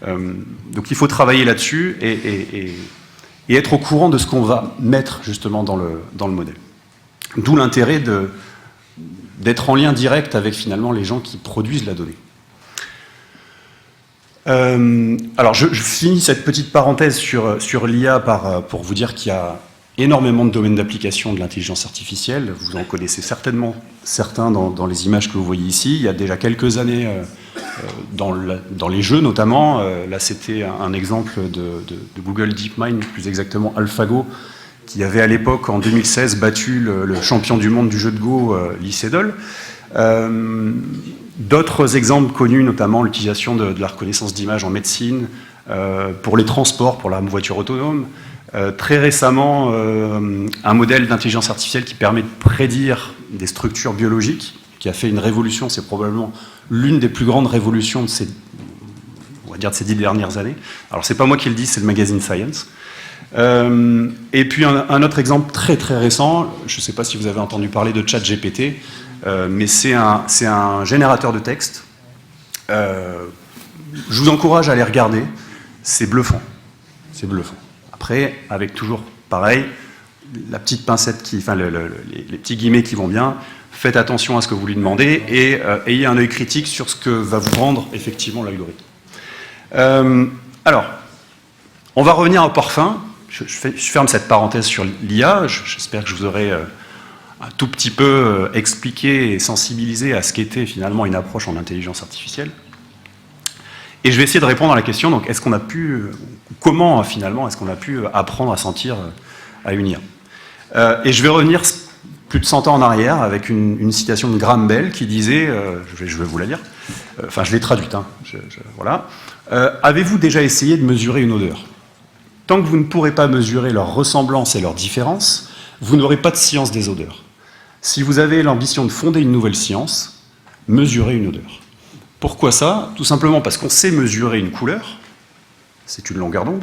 Donc il faut travailler là-dessus et être au courant de ce qu'on va mettre justement dans le modèle. D'où l'intérêt d'être en lien direct avec finalement les gens qui produisent la donnée. Alors je finis cette petite parenthèse sur l'IA pour vous dire qu'il y a énormément de domaines d'application de l'intelligence artificielle. Vous en connaissez certainement certains dans les images que vous voyez ici. Il y a déjà quelques années, dans les jeux notamment, là c'était un exemple de Google DeepMind, plus exactement AlphaGo, qui avait à l'époque, en 2016, battu le champion du monde du jeu de Go, Lee Sedol. D'autres exemples connus, notamment l'utilisation de la reconnaissance d'image en médecine, pour les transports, pour la voiture autonome. Très récemment, un modèle d'intelligence artificielle qui permet de prédire des structures biologiques, qui a fait une révolution, c'est probablement l'une des plus grandes révolutions de ces 10 dernières années. Alors c'est pas moi qui le dis, c'est le magazine Science. Et puis un autre exemple très très récent, je ne sais pas si vous avez entendu parler de ChatGPT, mais c'est un générateur de texte. Je vous encourage à aller regarder, c'est bluffant. C'est bluffant. Après, avec toujours pareil, la petite pincette enfin les petits guillemets qui vont bien, faites attention à ce que vous lui demandez et ayez un œil critique sur ce que va vous rendre effectivement l'algorithme. Alors, on va revenir au parfum. Je ferme cette parenthèse sur l'IA. J'espère que je vous aurai un tout petit peu expliqué et sensibilisé à ce qu'était finalement une approche en intelligence artificielle. Et je vais essayer de répondre à la question, donc, comment finalement est-ce qu'on a pu apprendre à sentir à une IA et je vais revenir plus de 100 ans en arrière avec une citation de Graham Bell qui disait, je vais vous la lire, enfin je l'ai traduite, hein, voilà. Avez-vous déjà essayé de mesurer une odeur? Tant que vous ne pourrez pas mesurer leur ressemblance et leur différence, vous n'aurez pas de science des odeurs. Si vous avez l'ambition de fonder une nouvelle science, mesurez une odeur. Pourquoi ça? Tout simplement parce qu'on sait mesurer une couleur, c'est une longueur d'onde,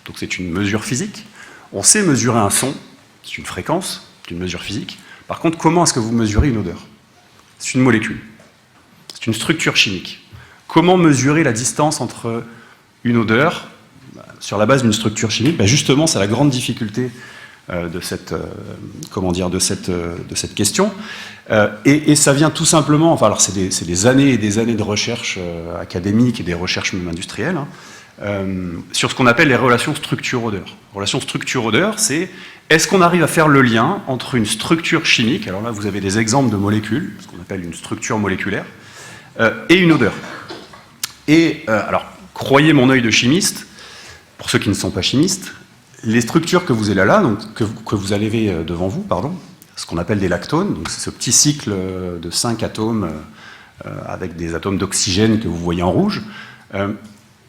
donc c'est une mesure physique. On sait mesurer un son, c'est une fréquence, c'est une mesure physique. Par contre, comment est-ce que vous mesurez une odeur? C'est une molécule, c'est une structure chimique. Comment mesurer la distance entre une odeur sur la base d'une structure chimique? Justement, c'est la grande difficulté de cette question. Et ça vient tout simplement, enfin, alors c'est des années et des années de recherche académique et des recherches même industrielles, sur ce qu'on appelle les relations structure-odeur. Relations structure-odeur, c'est est-ce qu'on arrive à faire le lien entre une structure chimique, alors là vous avez des exemples de molécules, ce qu'on appelle une structure moléculaire, et une odeur. Et alors, croyez mon œil de chimiste, pour ceux qui ne sont pas chimistes, les structures que vous avez là, donc, que vous avez devant vous, pardon, ce qu'on appelle des lactones, donc c'est ce petit cycle de 5 atomes avec des atomes d'oxygène que vous voyez en rouge.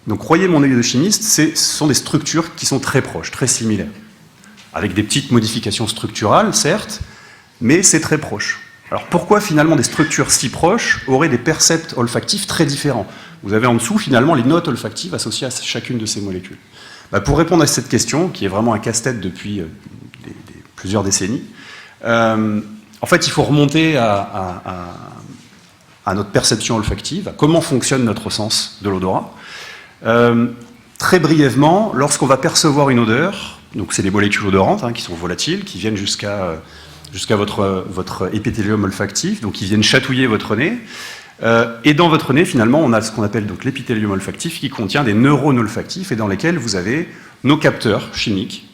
Donc croyez mon œil de chimiste, ce sont des structures qui sont très proches, très similaires, avec des petites modifications structurales, certes, mais c'est très proche. Alors pourquoi finalement des structures si proches auraient des percepts olfactifs très différents? Vous avez en dessous finalement les notes olfactives associées à chacune de ces molécules. Pour répondre à cette question, qui est vraiment un casse-tête depuis plusieurs décennies, en fait il faut remonter à notre perception olfactive, à comment fonctionne notre sens de l'odorat. Très brièvement, lorsqu'on va percevoir une odeur, donc c'est des molécules odorantes qui sont volatiles, qui viennent jusqu'à votre épithélium olfactif, donc qui viennent chatouiller votre nez. Et dans votre nez, finalement, on a ce qu'on appelle donc l'épithélium olfactif qui contient des neurones olfactifs et dans lesquels vous avez nos capteurs chimiques,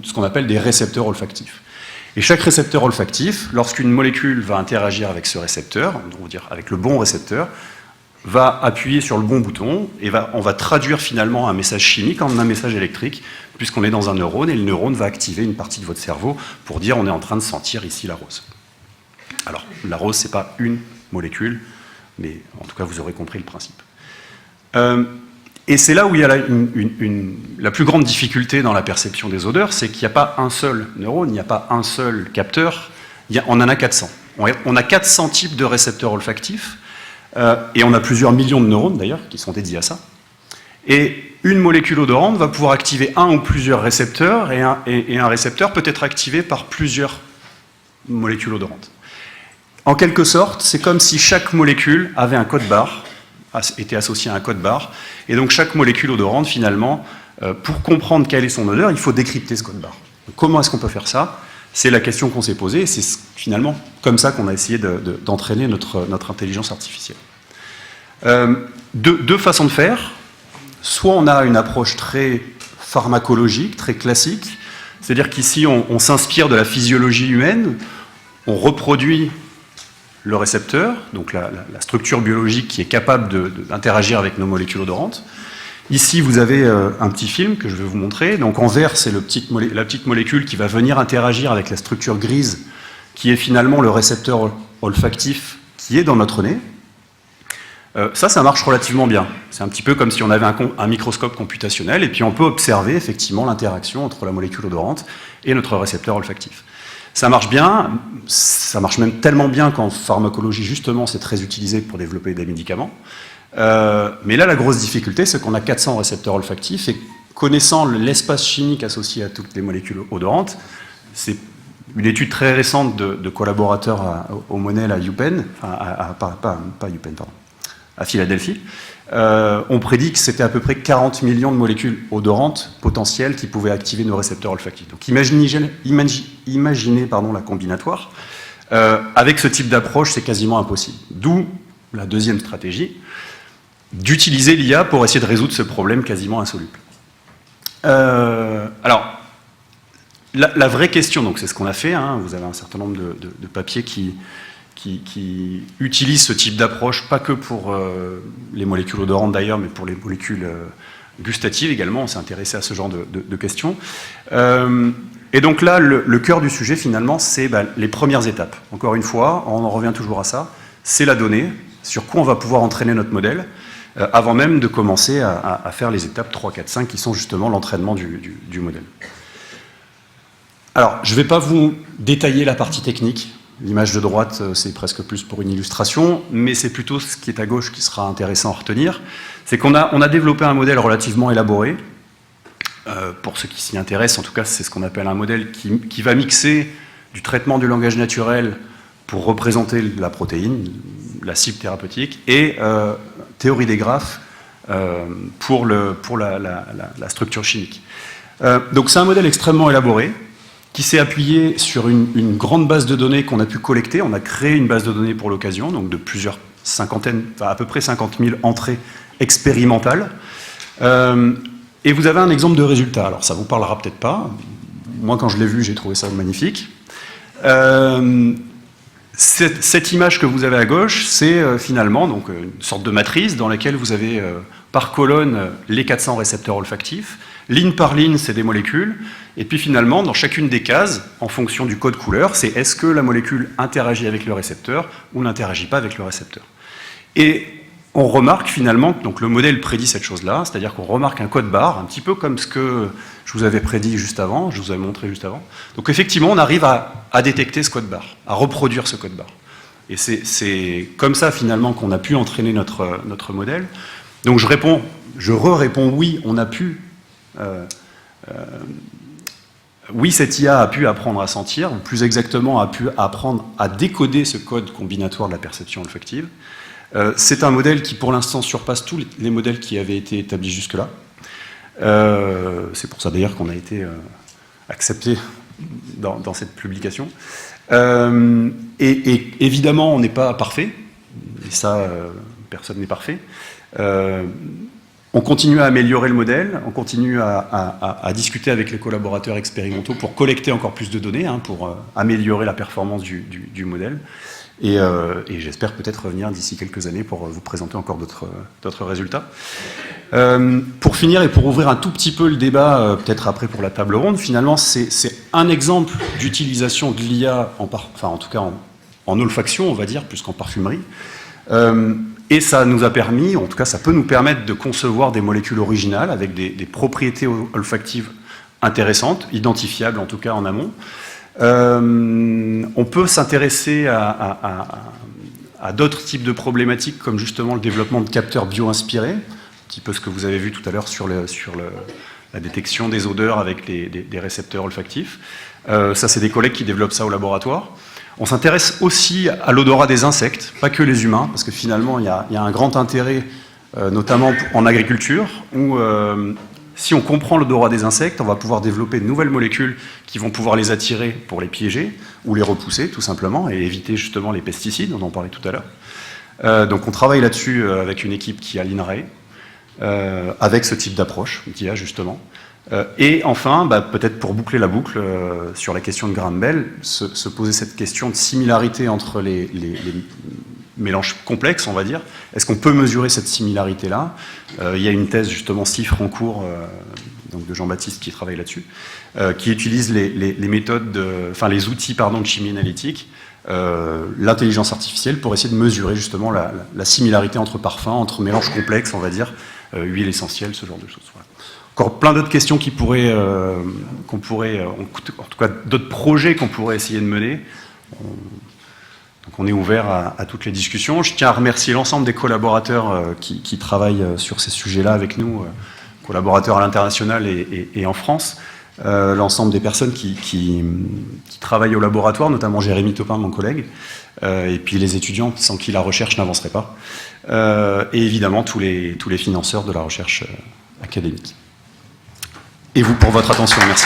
ce qu'on appelle des récepteurs olfactifs. Et chaque récepteur olfactif, lorsqu'une molécule va interagir avec ce récepteur, on va dire avec le bon récepteur, va appuyer sur le bon bouton et on va traduire finalement un message chimique en un message électrique, puisqu'on est dans un neurone et le neurone va activer une partie de votre cerveau pour dire on est en train de sentir ici la rose. Alors, la rose, c'est pas une molécule, mais en tout cas, vous aurez compris le principe. Et c'est là où il y a la plus grande difficulté dans la perception des odeurs, c'est qu'il n'y a pas un seul neurone, il n'y a pas un seul capteur, on en a 400. On a 400 types de récepteurs olfactifs, et on a plusieurs millions de neurones d'ailleurs qui sont dédiés à ça. Et une molécule odorante va pouvoir activer un ou plusieurs récepteurs, et un récepteur peut être activé par plusieurs molécules odorantes. En quelque sorte, c'est comme si chaque molécule avait un code barre, était associée à un code barre, et donc chaque molécule odorante, finalement, pour comprendre quelle est son odeur, il faut décrypter ce code barre. Donc, comment est-ce qu'on peut faire ça? C'est la question qu'on s'est posée, et c'est finalement comme ça qu'on a essayé d'entraîner notre intelligence artificielle. Deux façons de faire. Soit on a une approche très pharmacologique, très classique, c'est-à-dire qu'ici on s'inspire de la physiologie humaine, on reproduit le récepteur, donc la structure biologique qui est capable d'interagir avec nos molécules odorantes. Ici, vous avez un petit film que je vais vous montrer. Donc en vert, c'est la petite molécule qui va venir interagir avec la structure grise, qui est finalement le récepteur olfactif qui est dans notre nez. Ça marche relativement bien. C'est un petit peu comme si on avait un microscope computationnel, et puis on peut observer effectivement l'interaction entre la molécule odorante et notre récepteur olfactif. Ça marche bien, ça marche même tellement bien qu'en pharmacologie, justement, c'est très utilisé pour développer des médicaments. Mais là, la grosse difficulté, c'est qu'on a 400 récepteurs olfactifs, et connaissant l'espace chimique associé à toutes les molécules odorantes, c'est une étude très récente de collaborateurs au Monel à UPenn, enfin, pas UPenn, pardon, à Philadelphie, on prédit que c'était à peu près 40 millions de molécules odorantes potentielles qui pouvaient activer nos récepteurs olfactifs. Donc imaginez la combinatoire. Avec ce type d'approche, c'est quasiment impossible. D'où la deuxième stratégie, d'utiliser l'IA pour essayer de résoudre ce problème quasiment insoluble. Alors, la vraie question, donc c'est ce qu'on a fait, hein, vous avez un certain nombre de papiers qui utilisent ce type d'approche, pas que pour les molécules odorantes d'ailleurs, mais pour les molécules gustatives également, on s'est intéressé à ce genre de questions. Et donc là, le cœur du sujet finalement, c'est les premières étapes. Encore une fois, on en revient toujours à ça, c'est la donnée, sur quoi on va pouvoir entraîner notre modèle, avant même de commencer à faire les étapes 3, 4, 5, qui sont justement l'entraînement du modèle. Alors, je ne vais pas vous détailler la partie technique. L'image de droite, c'est presque plus pour une illustration, mais c'est plutôt ce qui est à gauche qui sera intéressant à retenir. C'est qu'on a développé un modèle relativement élaboré. Pour ceux qui s'y intéressent, en tout cas, c'est ce qu'on appelle un modèle qui va mixer du traitement du langage naturel pour représenter la protéine, la cible thérapeutique, et théorie des graphes pour la structure chimique. Donc c'est un modèle extrêmement élaboré, qui s'est appuyé sur une grande base de données qu'on a pu collecter. On a créé une base de données pour l'occasion, donc de plusieurs cinquantaines, enfin à peu près 50 000 entrées expérimentales. Et vous avez un exemple de résultat. Alors ça vous parlera peut-être pas. Moi, quand je l'ai vu, j'ai trouvé ça magnifique. Cette image que vous avez à gauche, c'est finalement donc, une sorte de matrice dans laquelle vous avez par colonne les 400 récepteurs olfactifs. Ligne par ligne, c'est des molécules. Et puis finalement, dans chacune des cases, en fonction du code couleur, c'est est-ce que la molécule interagit avec le récepteur ou n'interagit pas avec le récepteur. Et on remarque finalement, donc le modèle prédit cette chose-là, c'est-à-dire qu'on remarque un code barre, un petit peu comme ce que je vous avais prédit juste avant, je vous avais montré juste avant. Donc effectivement, on arrive à détecter ce code barre, à reproduire ce code barre. Et c'est comme ça finalement qu'on a pu entraîner notre modèle. Donc je réponds oui, on a pu... oui, cette IA a pu apprendre à sentir, ou plus exactement a pu apprendre à décoder ce code combinatoire de la perception olfactive. C'est un modèle qui, pour l'instant, surpasse tous les modèles qui avaient été établis jusque-là. C'est pour ça, d'ailleurs, qu'on a été accepté dans cette publication. Et évidemment, on n'est pas parfait. Et ça, personne n'est parfait. On continue à améliorer le modèle, on continue à discuter avec les collaborateurs expérimentaux pour collecter encore plus de données, hein, pour améliorer la performance du modèle. Et j'espère peut-être revenir d'ici quelques années pour vous présenter encore d'autres résultats. Pour finir et pour ouvrir un tout petit peu le débat, peut-être après pour la table ronde, finalement c'est un exemple d'utilisation de l'IA, en tout cas en olfaction, on va dire, plus qu'en parfumerie. Et ça nous a permis, en tout cas ça peut nous permettre de concevoir des molécules originales avec des propriétés olfactives intéressantes, identifiables en tout cas en amont. On peut s'intéresser à d'autres types de problématiques comme justement le développement de capteurs bio-inspirés, un petit peu ce que vous avez vu tout à l'heure sur la détection des odeurs avec des récepteurs olfactifs. Ça c'est des collègues qui développent ça au laboratoire. On s'intéresse aussi à l'odorat des insectes, pas que les humains, parce que finalement, il y a un grand intérêt, notamment en agriculture, où si on comprend l'odorat des insectes, on va pouvoir développer de nouvelles molécules qui vont pouvoir les attirer pour les piéger, ou les repousser, tout simplement, et éviter justement les pesticides, on en parlait tout à l'heure. Donc on travaille là-dessus avec une équipe qui est à l'INRAE, avec ce type d'approche, qui a justement. Et enfin, peut-être pour boucler la boucle sur la question de Graham-Bell, se poser cette question de similarité entre les mélanges complexes, on va dire. Est-ce qu'on peut mesurer cette similarité-là? Il y a une thèse justement CIFRE en cours, donc de Jean-Baptiste qui travaille là-dessus, qui utilise les méthodes, les outils de chimie analytique, l'intelligence artificielle pour essayer de mesurer justement la similarité entre parfums, entre mélanges complexes, on va dire, huile essentielle, ce genre de choses. Voilà. Encore plein d'autres questions en tout cas d'autres projets qu'on pourrait essayer de mener. Donc on est ouvert à toutes les discussions. Je tiens à remercier l'ensemble des collaborateurs qui travaillent sur ces sujets-là avec nous, collaborateurs à l'international et en France. l'ensemble des personnes qui travaillent au laboratoire, notamment Jérémy Topin, mon collègue, et puis les étudiants sans qui la recherche n'avancerait pas, et évidemment tous les financeurs de la recherche académique. Et vous pour votre attention, merci.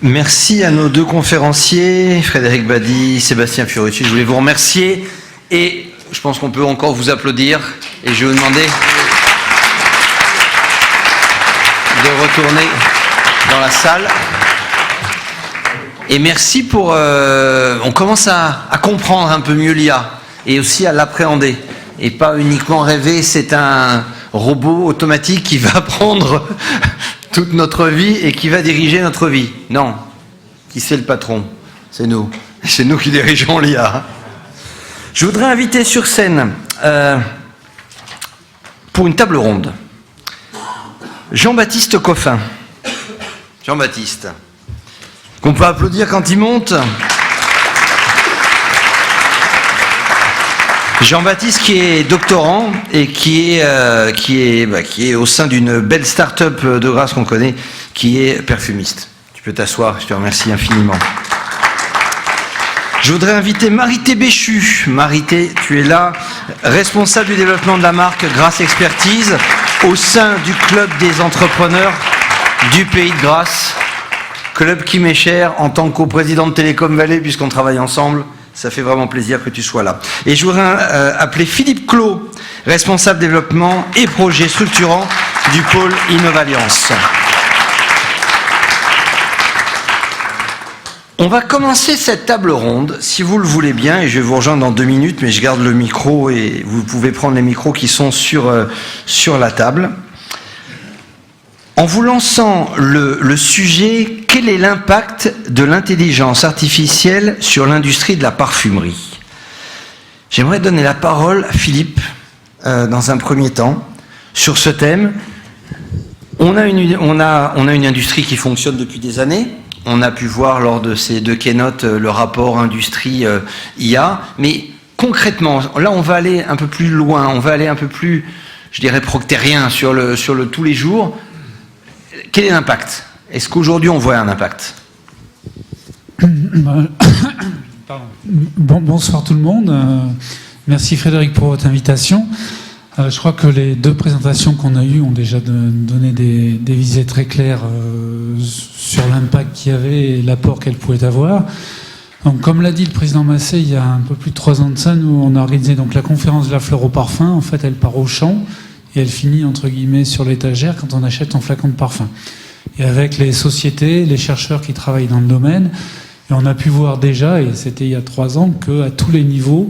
Merci à nos deux conférenciers, Frédéric Badi, Sébastien Fiorucci. Je voulais vous remercier et je pense qu'on peut encore vous applaudir. Et je vais vous demander de retourner dans la salle. Et merci pour... on commence à comprendre un peu mieux l'IA et aussi à l'appréhender. Et pas uniquement rêver, c'est un robot automatique qui va prendre toute notre vie et qui va diriger notre vie. Non. Qui c'est le patron? C'est nous. C'est nous qui dirigeons l'IA. Je voudrais inviter sur scène, pour une table ronde, Jean-Baptiste Coffin. Jean-Baptiste. Qu'on peut applaudir quand il monte. Jean-Baptiste qui est doctorant et qui est au sein d'une belle start-up de Grasse qu'on connaît, qui est perfumiste. Tu peux t'asseoir, je te remercie infiniment. Je voudrais inviter Marité Béchu. Marité, tu es là, responsable du développement de la marque Grasse Expertise au sein du club des entrepreneurs du Pays de Grasse. Club qui m'est cher en tant que coprésident de Télécom Vallée, puisqu'on travaille ensemble. Ça fait vraiment plaisir que tu sois là. Et je voudrais appeler Philippe Clos, responsable développement et projet structurant du pôle Innovalliance. On va commencer cette table ronde, si vous le voulez bien, et je vais vous rejoindre dans 2 minutes, mais je garde le micro et vous pouvez prendre les micros qui sont sur la table. En vous lançant le sujet, quel est l'impact de l'intelligence artificielle sur l'industrie de la parfumerie? J'aimerais donner la parole à Philippe, dans un premier temps, sur ce thème. On a une industrie qui fonctionne depuis des années. On a pu voir lors de ces 2 keynotes le rapport industrie IA. Mais concrètement, là on va aller un peu plus loin, on va aller un peu plus, je dirais, proctérien sur le tous les jours. Quel est l'impact? Est-ce qu'aujourd'hui on voit un impact? Bonsoir tout le monde. Merci Frédéric pour votre invitation. Je crois que les 2 présentations qu'on a eues ont déjà donné des visées très claires sur l'impact qu'il y avait et l'apport qu'elles pouvaient avoir. Donc, comme l'a dit le président Massé, il y a un peu plus de 3 ans de ça, nous on a organisé donc la conférence de la fleur au parfum. En fait, elle part au champ et elle finit entre guillemets sur l'étagère quand on achète son flacon de parfum. Et avec les sociétés, les chercheurs qui travaillent dans le domaine, et on a pu voir déjà, et c'était il y a 3 ans, qu'à tous les niveaux,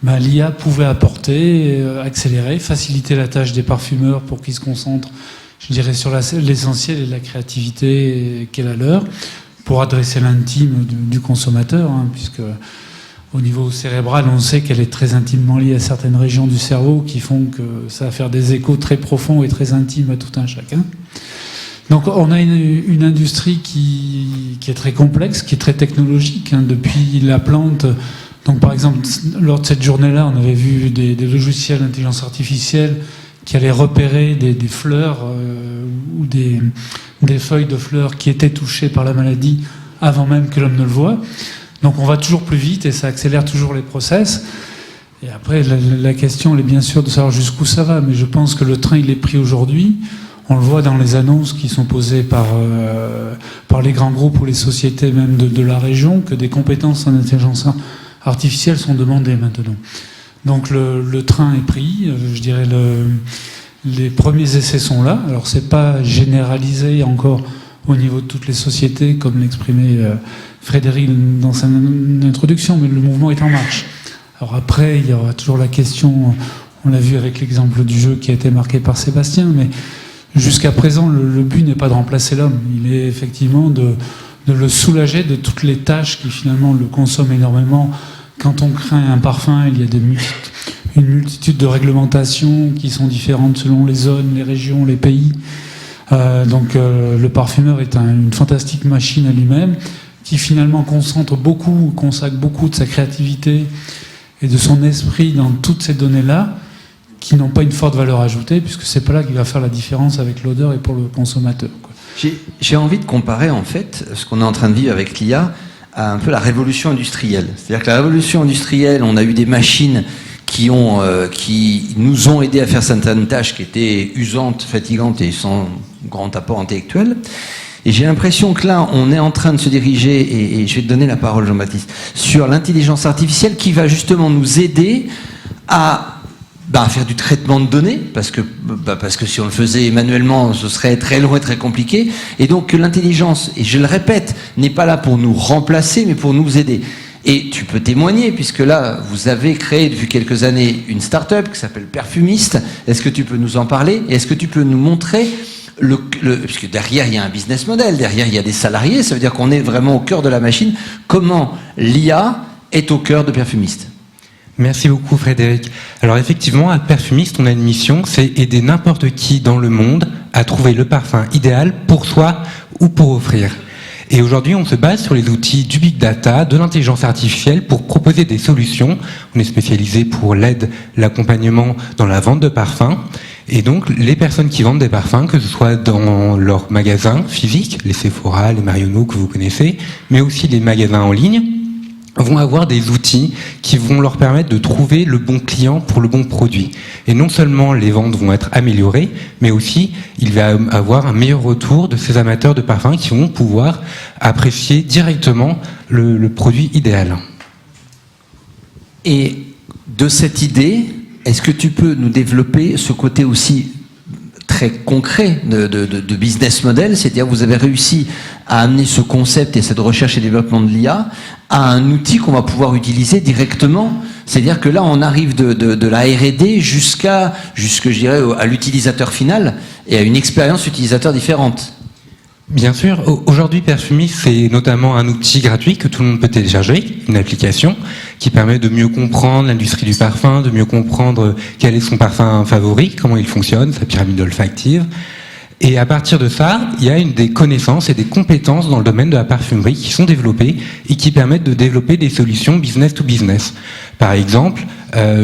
l'IA pouvait apporter, accélérer, faciliter la tâche des parfumeurs pour qu'ils se concentrent, je dirais, sur l'essentiel et la créativité qu'est la leur, pour adresser l'intime du consommateur, puisque au niveau cérébral, on sait qu'elle est très intimement liée à certaines régions du cerveau qui font que ça va faire des échos très profonds et très intimes à tout un chacun. Donc on a une industrie qui est très complexe, qui est très technologique, depuis la plante. Donc par exemple, lors de cette journée-là, on avait vu des logiciels d'intelligence artificielle qui allaient repérer des fleurs ou des feuilles de fleurs qui étaient touchées par la maladie avant même que l'homme ne le voie. Donc on va toujours plus vite et ça accélère toujours les process. Et après, la question elle est bien sûr de savoir jusqu'où ça va, mais je pense que le train il est pris aujourd'hui. On le voit dans les annonces qui sont posées par les grands groupes ou les sociétés même de la région, que des compétences en intelligence artificielle sont demandées maintenant. Donc le train est pris, je dirais les premiers essais sont là. Alors c'est pas généralisé encore au niveau de toutes les sociétés, comme l'exprimait Frédéric dans sa introduction, mais le mouvement est en marche. Alors après, il y aura toujours la question, on l'a vu avec l'exemple du jeu qui a été marqué par Sébastien, mais jusqu'à présent, le but n'est pas de remplacer l'homme. Il est effectivement de le soulager de toutes les tâches qui finalement le consomment énormément. Quand on crée un parfum, il y a une multitude de réglementations qui sont différentes selon les zones, les régions, les pays. Donc le parfumeur est une fantastique machine à lui-même qui finalement consacre beaucoup de sa créativité et de son esprit dans toutes ces données-là, qui n'ont pas une forte valeur ajoutée, puisque c'est pas là qu'il va faire la différence avec l'odeur et pour le consommateur, quoi. J'ai envie de comparer en fait ce qu'on est en train de vivre avec l'IA à un peu la révolution industrielle. C'est-à-dire que la révolution industrielle, on a eu des machines qui nous ont aidés à faire certaines tâches qui étaient usantes, fatigantes et sans grand apport intellectuel. Et j'ai l'impression que là, on est en train de se diriger, et je vais te donner la parole, Jean-Baptiste, sur l'intelligence artificielle qui va justement nous aider à faire du traitement de données, parce que si on le faisait manuellement, ce serait très long et très compliqué. Et donc l'intelligence, et je le répète, n'est pas là pour nous remplacer, mais pour nous aider. Et tu peux témoigner, puisque là, vous avez créé depuis quelques années une start-up qui s'appelle Perfumiste. Est-ce que tu peux nous en parler? Et est-ce que tu peux nous montrer puisque derrière, il y a un business model, derrière, il y a des salariés, ça veut dire qu'on est vraiment au cœur de la machine. Comment l'IA est au cœur de Perfumiste? Merci beaucoup Frédéric. Alors effectivement, à Perfumiste, on a une mission, c'est aider n'importe qui dans le monde à trouver le parfum idéal pour soi ou pour offrir. Et aujourd'hui, on se base sur les outils du big data, de l'intelligence artificielle pour proposer des solutions. On est spécialisé pour l'aide, l'accompagnement dans la vente de parfums. Et donc, les personnes qui vendent des parfums, que ce soit dans leurs magasins physiques, les Sephora, les Marionneau que vous connaissez, mais aussi les magasins en ligne, vont avoir des outils qui vont leur permettre de trouver le bon client pour le bon produit. Et non seulement les ventes vont être améliorées, mais aussi il va avoir un meilleur retour de ces amateurs de parfums qui vont pouvoir apprécier directement le produit idéal. Et de cette idée, est-ce que tu peux nous développer ce côté aussi très concret de business model, c'est-à-dire vous avez réussi à amener ce concept et cette recherche et développement de l'IA à un outil qu'on va pouvoir utiliser directement. C'est-à-dire que là, on arrive de la R&D jusque, je dirais, à l'utilisateur final et à une expérience utilisateur différente. Bien sûr, aujourd'hui Perfumiste, c'est notamment un outil gratuit que tout le monde peut télécharger, une application qui permet de mieux comprendre l'industrie du parfum, de mieux comprendre quel est son parfum favori, comment il fonctionne, sa pyramide olfactive. Et à partir de ça, il y a des connaissances et des compétences dans le domaine de la parfumerie qui sont développées et qui permettent de développer des solutions business to business. Par exemple,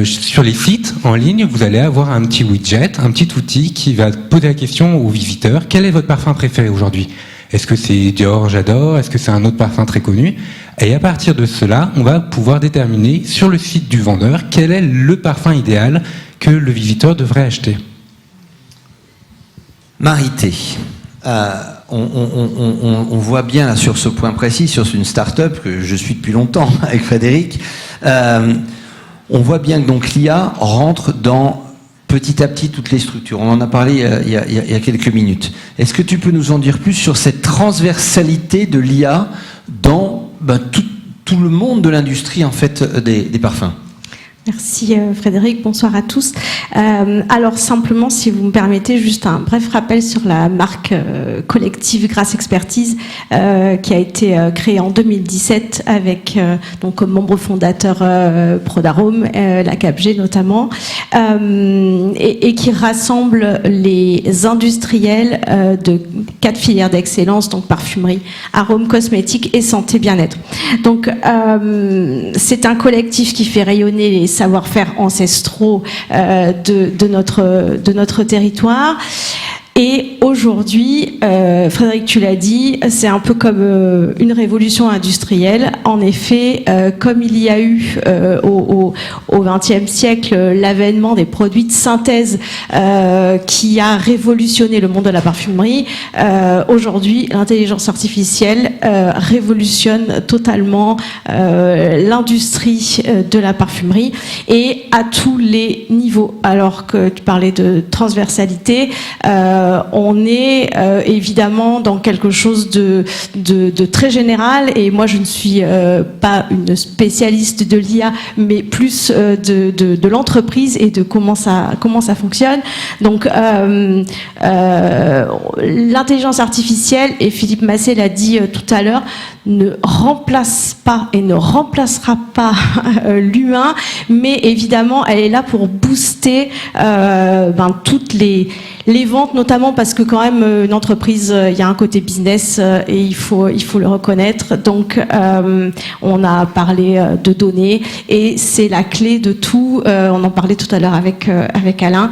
sur les sites en ligne, vous allez avoir un petit widget, un petit outil qui va poser la question aux visiteurs, quel est votre parfum préféré aujourd'hui? Est-ce que c'est Dior, j'adore? Est-ce que c'est un autre parfum très connu? Et à partir de cela, on va pouvoir déterminer sur le site du vendeur quel est le parfum idéal que le visiteur devrait acheter. Marité, on voit bien là, sur ce point précis, sur une start-up que je suis depuis longtemps avec Frédéric, on voit bien que donc l'IA rentre dans petit à petit toutes les structures. On en a parlé il y a quelques minutes. Est-ce que tu peux nous en dire plus sur cette transversalité de l'IA dans tout le monde de l'industrie en fait des parfums? Merci Frédéric, bonsoir à tous. Alors simplement, si vous me permettez, juste un bref rappel sur la marque collective Grasse Expertise qui a été créée en 2017 avec donc comme membre fondateur Prodarome, la CAPG notamment, et qui rassemble les industriels de 4 filières d'excellence, donc parfumerie, arômes, cosmétiques et santé bien-être. Donc c'est un collectif qui fait rayonner les savoir-faire ancestraux de notre territoire. Et aujourd'hui, Frédéric, tu l'as dit, c'est un peu comme une révolution industrielle. En effet, comme il y a eu au XXe siècle l'avènement des produits de synthèse qui a révolutionné le monde de la parfumerie, aujourd'hui, l'intelligence artificielle révolutionne totalement l'industrie de la parfumerie et à tous les niveaux. Alors que tu parlais de transversalité, on est évidemment dans quelque chose de très général, et moi je ne suis pas une spécialiste de l'IA, mais plus de l'entreprise et de comment ça fonctionne. Donc l'intelligence artificielle, et Philippe Massé l'a dit tout à l'heure, ne remplace pas et ne remplacera pas l'humain, mais évidemment elle est là pour booster toutes Les ventes, notamment parce que quand même une entreprise, il y a un côté business et il faut le reconnaître. Donc on a parlé de données et c'est la clé de tout. On en parlait tout à l'heure avec Alain.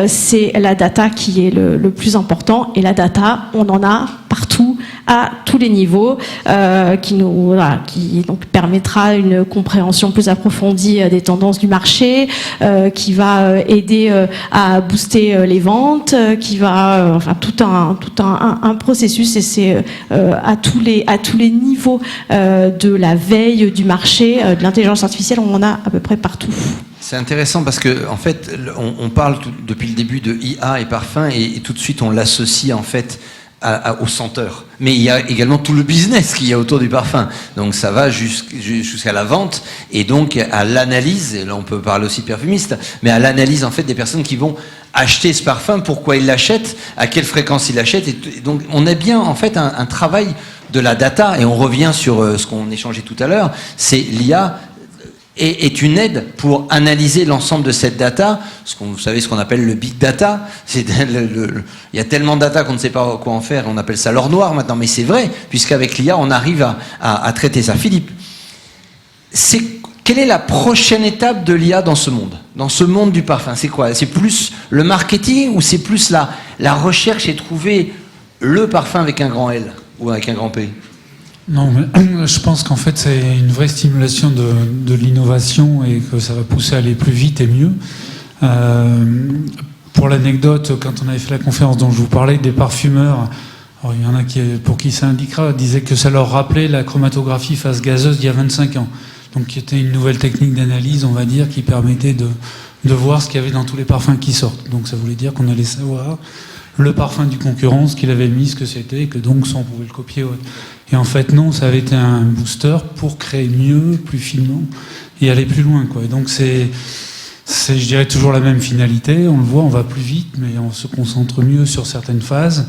C'est la data qui est le plus important, et la data, on en a partout, à tous les niveaux, qui donc permettra une compréhension plus approfondie des tendances du marché, qui va aider à booster les ventes, qui va, enfin tout un processus, et c'est à tous les niveaux de la veille du marché, de l'intelligence artificielle, on en a à peu près partout. C'est intéressant parce que en fait, on parle depuis le début de IA et parfum, et tout de suite on l'associe en fait au senteur. Mais il y a également tout le business qu'il y a autour du parfum. Donc ça va jusqu'à la vente, et donc à l'analyse, et là on peut parler aussi de perfumiste, mais à l'analyse en fait des personnes qui vont acheter ce parfum, pourquoi ils l'achètent, à quelle fréquence ils l'achètent. Et donc on a bien en fait un travail de la data, et on revient sur ce qu'on échangeait tout à l'heure, c'est l'IA est une aide pour analyser l'ensemble de cette data, vous savez ce qu'on appelle le big data. Il y a tellement de data qu'on ne sait pas quoi en faire, on appelle ça l'or noir maintenant, mais c'est vrai, puisqu'avec l'IA on arrive à traiter ça. Philippe, quelle est la prochaine étape de l'IA dans ce monde du parfum? C'est quoi? C'est plus le marketing, ou c'est plus la recherche et trouver le parfum avec un grand L ou avec un grand P? Non, mais je pense qu'en fait c'est une vraie stimulation de l'innovation, et que ça va pousser à aller plus vite et mieux. Pour l'anecdote, quand on avait fait la conférence dont je vous parlais, des parfumeurs, alors il y en a pour qui ça indiquera, disaient que ça leur rappelait la chromatographie phase gazeuse d'il y a 25 ans. Donc qui était une nouvelle technique d'analyse, on va dire, qui permettait de voir ce qu'il y avait dans tous les parfums qui sortent. Donc ça voulait dire qu'on allait savoir le parfum du concurrent, ce qu'il avait mis, ce que c'était, et que donc ça on pouvait le copier. Ouais. Et en fait non, ça avait été un booster pour créer mieux, plus finement, et aller plus loin, quoi. Et donc c'est je dirais toujours la même finalité, on le voit, on va plus vite, mais on se concentre mieux sur certaines phases.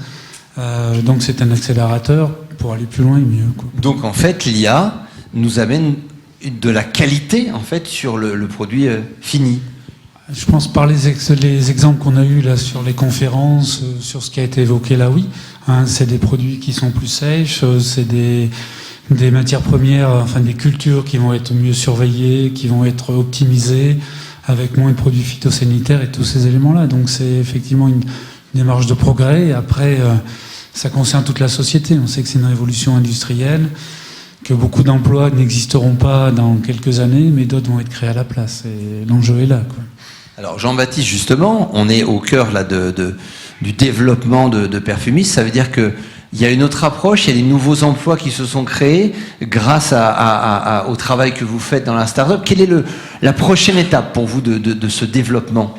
Donc c'est un accélérateur pour aller plus loin et mieux, quoi. Donc en fait l'IA nous amène de la qualité en fait sur le produit fini. Je pense par les exemples qu'on a eus là sur les conférences, sur ce qui a été évoqué là, oui. Hein, c'est des produits qui sont plus sèches, c'est des matières premières, enfin des cultures qui vont être mieux surveillées, qui vont être optimisées, avec moins de produits phytosanitaires et tous ces éléments-là. Donc c'est effectivement une démarche de progrès. Et après, ça concerne toute la société. On sait que c'est une révolution industrielle, que beaucoup d'emplois n'existeront pas dans quelques années, mais d'autres vont être créés à la place. Et l'enjeu est là, quoi. Alors Jean-Baptiste, justement, on est au cœur là du développement de perfumistes. Ça veut dire qu'il y a une autre approche, il y a des nouveaux emplois qui se sont créés grâce au travail que vous faites dans la start-up. Quelle est la prochaine étape pour vous de ce développement?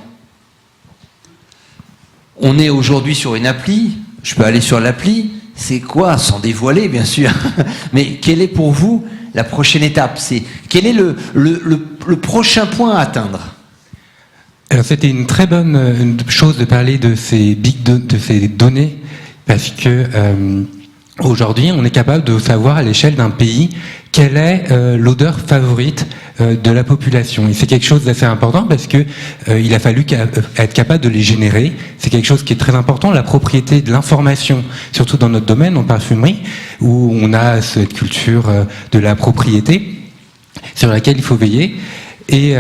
On est aujourd'hui sur une appli, je peux aller sur l'appli, c'est quoi, sans dévoiler bien sûr, mais quelle est pour vous la prochaine étape? Quel est le prochain point à atteindre? Alors c'était une très bonne chose de parler de ces de ces données, parce que aujourd'hui on est capable de savoir à l'échelle d'un pays quelle est l'odeur favorite de la population. Et c'est quelque chose d'assez important, parce que il a fallu être capable de les générer. C'est quelque chose qui est très important, la propriété de l'information, surtout dans notre domaine en parfumerie, où on a cette culture de la propriété sur laquelle il faut veiller. Et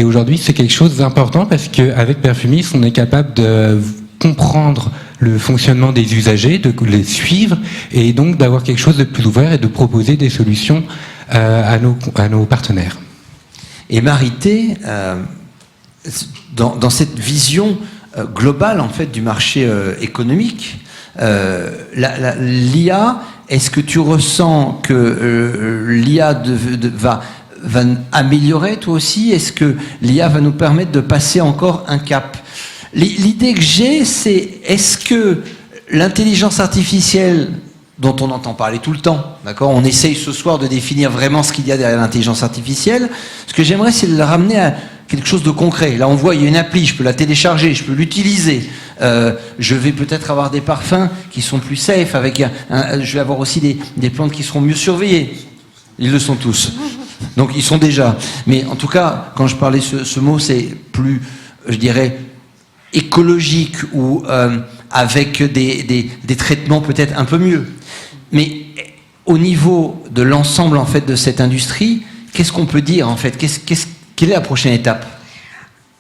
aujourd'hui, c'est quelque chose d'important, parce qu'avec Perfumist, on est capable de comprendre le fonctionnement des usagers, de les suivre, et donc d'avoir quelque chose de plus ouvert et de proposer des solutions à nos partenaires. Et Marité, dans cette vision globale en fait du marché économique, l'IA, est-ce que tu ressens que l'IA va améliorer toi aussi? Est-ce que l'IA va nous permettre de passer encore un cap? L'idée que j'ai, c'est est-ce que l'intelligence artificielle dont on entend parler tout le temps, d'accord, on essaye ce soir de définir vraiment ce qu'il y a derrière l'intelligence artificielle. Ce que j'aimerais, c'est de la ramener à quelque chose de concret. Là, on voit, il y a une appli, je peux la télécharger, je peux l'utiliser. Je vais peut-être avoir des parfums qui sont plus safe, je vais avoir aussi des plantes qui seront mieux surveillées. Ils le sont tous. Donc ils sont déjà. Mais en tout cas, quand je parlais ce mot, c'est plus, je dirais, écologique ou avec des traitements peut-être un peu mieux. Mais au niveau de l'ensemble en fait de cette industrie, qu'est-ce qu'on peut dire en fait? Quelle est la prochaine étape?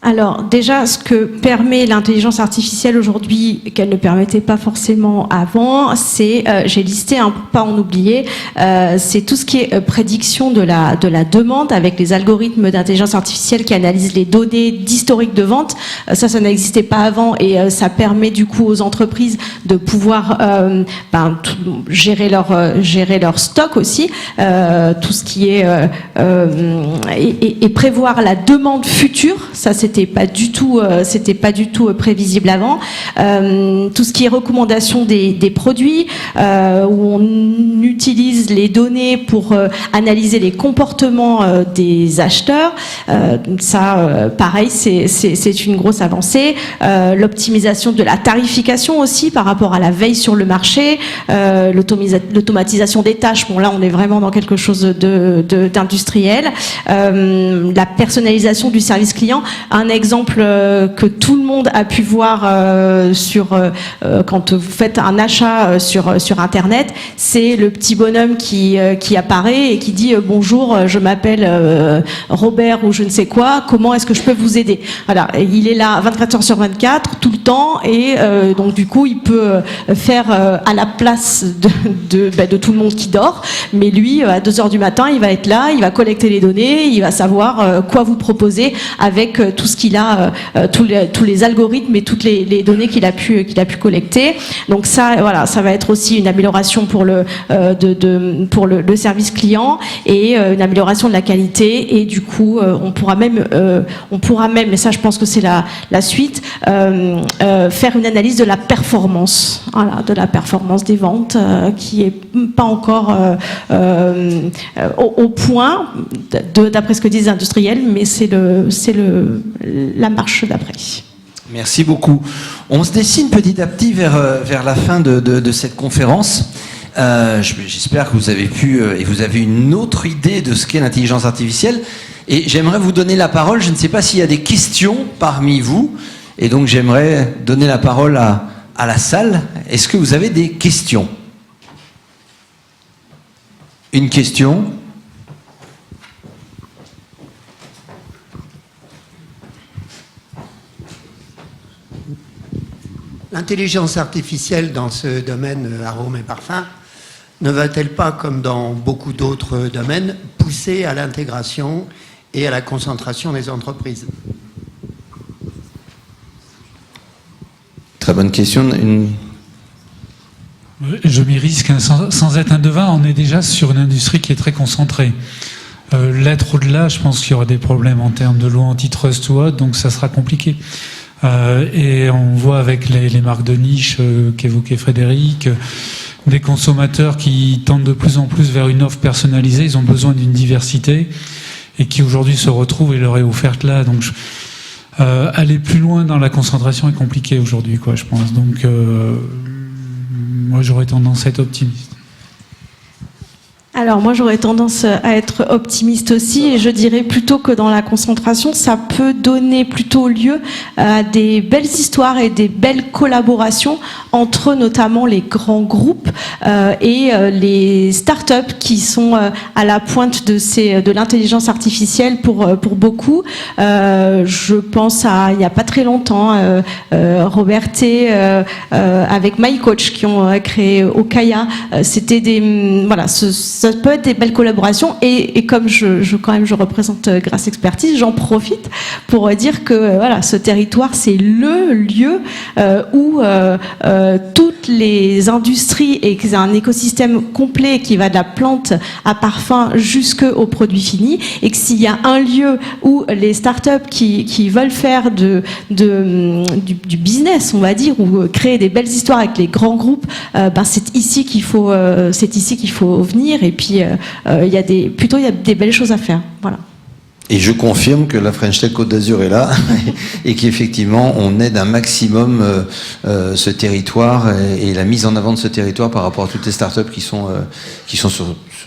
Alors déjà, ce que permet l'intelligence artificielle aujourd'hui, qu'elle ne permettait pas forcément avant, c'est, j'ai listé un pour pas en oublier, c'est tout ce qui est prédiction de la demande avec les algorithmes d'intelligence artificielle qui analysent les données d'historique de vente. Ça n'existait pas avant et ça permet du coup aux entreprises de pouvoir gérer leur stock aussi, tout ce qui est et prévoir la demande future. Ça c'était pas du tout prévisible avant. Tout ce qui est recommandation des produits, où on utilise les données pour analyser les comportements des acheteurs. Pareil, c'est une grosse avancée. L'optimisation de la tarification aussi par rapport à la veille sur le marché, l'automatisation des tâches. Bon là, on est vraiment dans quelque chose d'industriel. La personnalisation du service client. Un exemple que tout le monde a pu voir quand vous faites un achat sur Internet, c'est le petit bonhomme qui apparaît et qui dit bonjour, je m'appelle Robert ou je ne sais quoi, comment est-ce que je peux vous aider? Voilà, il est là 24 heures sur 24, tout le temps, et donc du coup il peut faire à la place de tout le monde qui dort, mais lui à 2 heures du matin il va être là, il va collecter les données, il va savoir quoi vous proposer avec tout ce qu'il a, tous les algorithmes et toutes les données qu'il a pu collecter. Donc ça, voilà, ça va être aussi une amélioration pour le service client et une amélioration de la qualité. Et du coup, on pourra même, et ça, je pense que c'est la suite, faire une analyse de la performance, voilà, de la performance des ventes, qui est pas encore au point, d'après ce que disent les industriels, mais c'est la marche d'après. Merci beaucoup. On se dessine petit à petit vers la fin de cette conférence. J'espère que vous avez pu et vous avez une autre idée de ce qu'est l'intelligence artificielle. Et j'aimerais vous donner la parole. Je ne sais pas s'il y a des questions parmi vous. Et donc j'aimerais donner la parole à la salle. Est-ce que vous avez des questions? Une question? L'intelligence artificielle dans ce domaine arômes et parfums ne va-t-elle pas, comme dans beaucoup d'autres domaines, pousser à l'intégration et à la concentration des entreprises? Très bonne question. Je m'y risque, sans être un devin, on est déjà sur une industrie qui est très concentrée. L'être au-delà, je pense qu'il y aura des problèmes en termes de loi antitrust ou autre, donc ça sera compliqué. Et on voit avec les marques de niche qu'évoquait Frédéric, des consommateurs qui tendent de plus en plus vers une offre personnalisée, ils ont besoin d'une diversité et qui aujourd'hui se retrouvent et leur est offerte là. Donc aller plus loin dans la concentration est compliqué aujourd'hui, quoi, je pense. Donc moi j'aurais tendance à être optimiste. Alors moi j'aurais tendance à être optimiste aussi et je dirais plutôt que dans la concentration ça peut donner plutôt lieu à des belles histoires et des belles collaborations entre notamment les grands groupes et les startups qui sont à la pointe de l'intelligence artificielle pour beaucoup. Je pense à il n'y a pas très longtemps Robert T avec MyCoach qui ont créé Okaya. C'était ça peut être des belles collaborations et comme je représente Grasse Expertise, j'en profite pour dire que voilà, ce territoire c'est le lieu où toutes les industries et que c'est un écosystème complet qui va de la plante à parfum jusqu'aux produits finis et que s'il y a un lieu où les startups qui veulent faire du business, on va dire, ou créer des belles histoires avec les grands groupes, c'est ici qu'il faut venir. Et puis il y a des belles choses à faire. Voilà. Et je confirme que la French Tech Côte d'Azur est là et qu'effectivement on aide un maximum ce territoire et la mise en avant de ce territoire par rapport à toutes les startups qui sont sur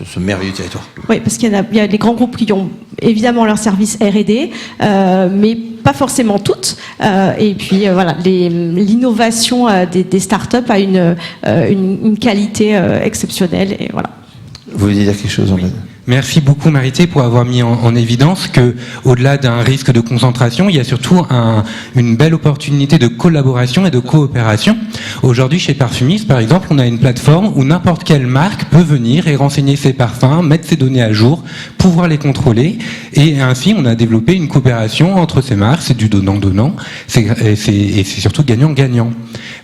ce merveilleux territoire. Oui, parce qu'il y a les grands groupes qui ont évidemment leur service R&D, mais pas forcément toutes. Et puis voilà, l'innovation des startups a une qualité exceptionnelle. Et voilà. Vous voulez dire quelque chose, en fait? Merci beaucoup Marité pour avoir mis en évidence que, au-delà d'un risque de concentration, il y a surtout une belle opportunité de collaboration et de coopération. Aujourd'hui, chez Parfumiste, par exemple, on a une plateforme où n'importe quelle marque peut venir et renseigner ses parfums, mettre ses données à jour, pouvoir les contrôler. Et ainsi, on a développé une coopération entre ces marques. C'est du donnant-donnant. Et c'est surtout gagnant-gagnant.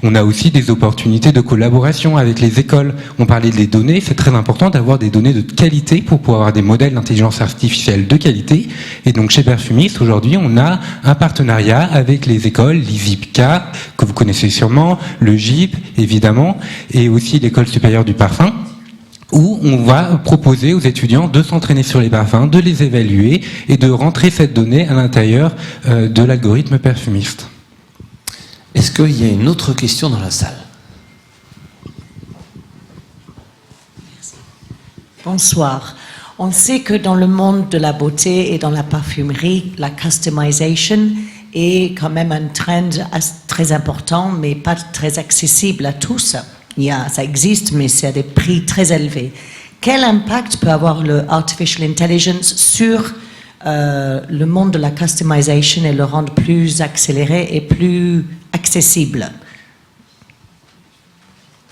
On a aussi des opportunités de collaboration avec les écoles. On parlait des données. C'est très important d'avoir des données de qualité pour pouvoir avoir des modèles d'intelligence artificielle de qualité. Et donc, chez Perfumiste, aujourd'hui, on a un partenariat avec les écoles, l'ISIPK, que vous connaissez sûrement, le GIP, évidemment, et aussi l'École supérieure du parfum, où on va proposer aux étudiants de s'entraîner sur les parfums, de les évaluer et de rentrer cette donnée à l'intérieur de l'algorithme Perfumiste. Est-ce qu'il y a une autre question dans la salle? Bonsoir. On sait que dans le monde de la beauté et dans la parfumerie, la customization est quand même un trend très important, mais pas très accessible à tous. Ça existe, mais c'est à des prix très élevés. Quel impact peut avoir le artificial intelligence sur le monde de la customization et le rendre plus accéléré et plus accessible?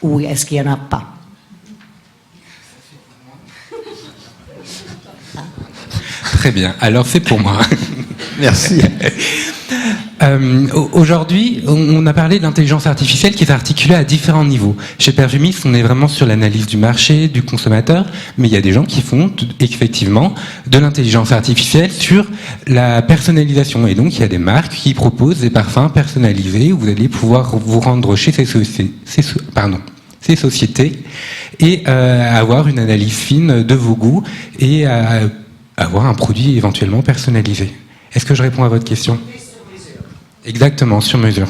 Ou est-ce qu'il n'y en a pas? Très bien, alors c'est pour moi. Merci. Aujourd'hui, on a parlé de l'intelligence artificielle qui est articulée à différents niveaux. Chez Perfumiste, on est vraiment sur l'analyse du marché, du consommateur, mais il y a des gens qui font effectivement de l'intelligence artificielle sur la personnalisation. Et donc, il y a des marques qui proposent des parfums personnalisés où vous allez pouvoir vous rendre chez ces sociétés et avoir une analyse fine de vos goûts et avoir un produit éventuellement personnalisé. Est-ce que je réponds à votre question? Exactement, sur mesure.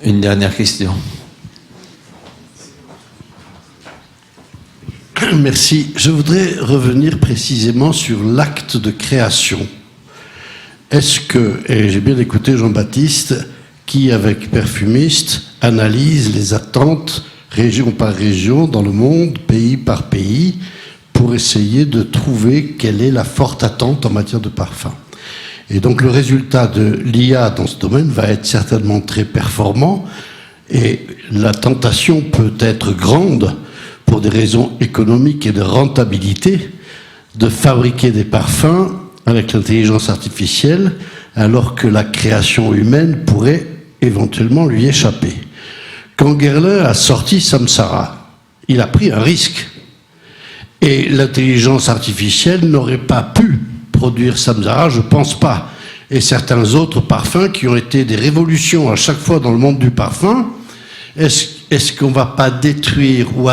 Une dernière question. Merci. Je voudrais revenir précisément sur l'acte de création. Est-ce que, et j'ai bien écouté Jean-Baptiste, qui avec Perfumiste analyse les attentes région par région dans le monde, pays par pays, pour essayer de trouver quelle est la forte attente en matière de parfum. Et donc le résultat de l'IA dans ce domaine va être certainement très performant et la tentation peut être grande pour des raisons économiques et de rentabilité de fabriquer des parfums avec l'intelligence artificielle alors que la création humaine pourrait éventuellement lui échapper. Quand Guerlain a sorti Samsara, il a pris un risque. Et l'intelligence artificielle n'aurait pas pu produire Samsara, je ne pense pas. Et certains autres parfums qui ont été des révolutions à chaque fois dans le monde du parfum, est-ce qu'on ne va pas détruire ou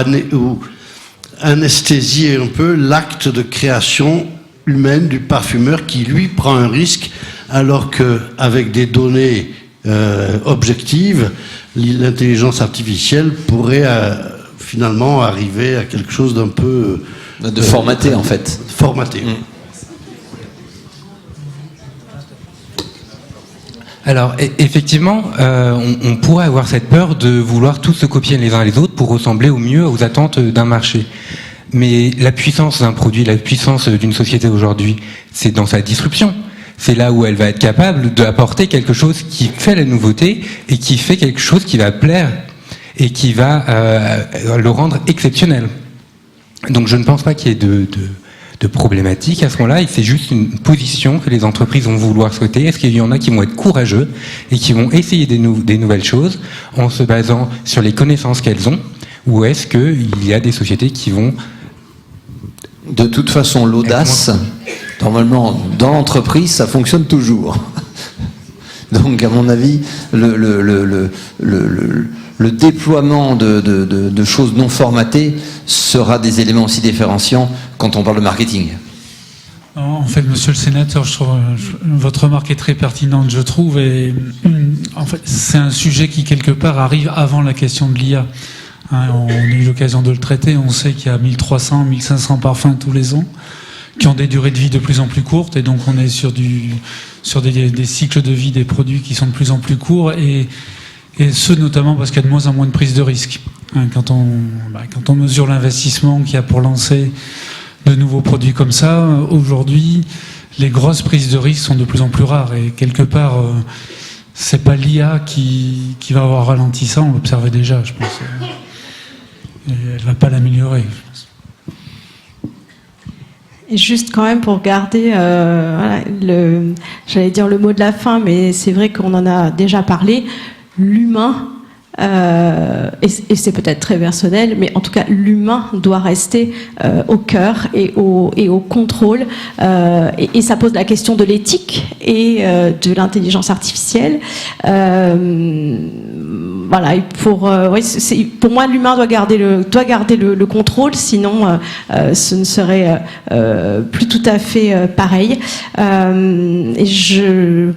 anesthésier un peu l'acte de création humaine du parfumeur qui, lui, prend un risque alors qu'avec des données objectives, l'intelligence artificielle pourrait finalement arriver à quelque chose d'un peu... de formaté, en fait. Formaté. Alors, effectivement, on pourrait avoir cette peur de vouloir tous se copier les uns les autres pour ressembler au mieux aux attentes d'un marché. Mais la puissance d'un produit, la puissance d'une société aujourd'hui, c'est dans sa disruption. C'est là où elle va être capable d'apporter quelque chose qui fait la nouveauté et qui fait quelque chose qui va plaire et qui va le rendre exceptionnel. Donc je ne pense pas qu'il y ait de problématique à ce moment-là, et c'est juste une position que les entreprises vont vouloir souhaiter. Est-ce qu'il y en a qui vont être courageux et qui vont essayer des nouvelles choses en se basant sur les connaissances qu'elles ont, ou est-ce qu'il y a des sociétés qui vont... De toute façon, l'audace, normalement, dans l'entreprise, ça fonctionne toujours. Donc, à mon avis, le déploiement de choses non formatées sera des éléments aussi différenciants quand on parle de marketing. En fait, monsieur le sénateur, votre remarque est très pertinente, je trouve, et en fait, c'est un sujet qui, quelque part, arrive avant la question de l'IA. On a eu l'occasion de le traiter, on sait qu'il y a 1300, 1500 parfums tous les ans, qui ont des durées de vie de plus en plus courtes, et donc on est sur des cycles de vie des produits qui sont de plus en plus courts, et ce notamment parce qu'il y a de moins en moins de prise de risque. Quand on mesure l'investissement qu'il y a pour lancer de nouveaux produits comme ça, aujourd'hui, les grosses prises de risque sont de plus en plus rares, et quelque part, c'est pas l'IA qui va avoir ralenti ça, on l'observait déjà, je pense. Et elle va pas l'améliorer, je pense. Et juste quand même pour garder, j'allais dire le mot de la fin, mais c'est vrai qu'on en a déjà parlé, l'humain, et c'est peut-être très personnel, mais en tout cas l'humain doit rester au cœur et au contrôle, et ça pose la question de l'éthique et de l'intelligence artificielle. Voilà, et pour moi l'humain doit garder le contrôle, sinon ce ne serait plus tout à fait pareil. Et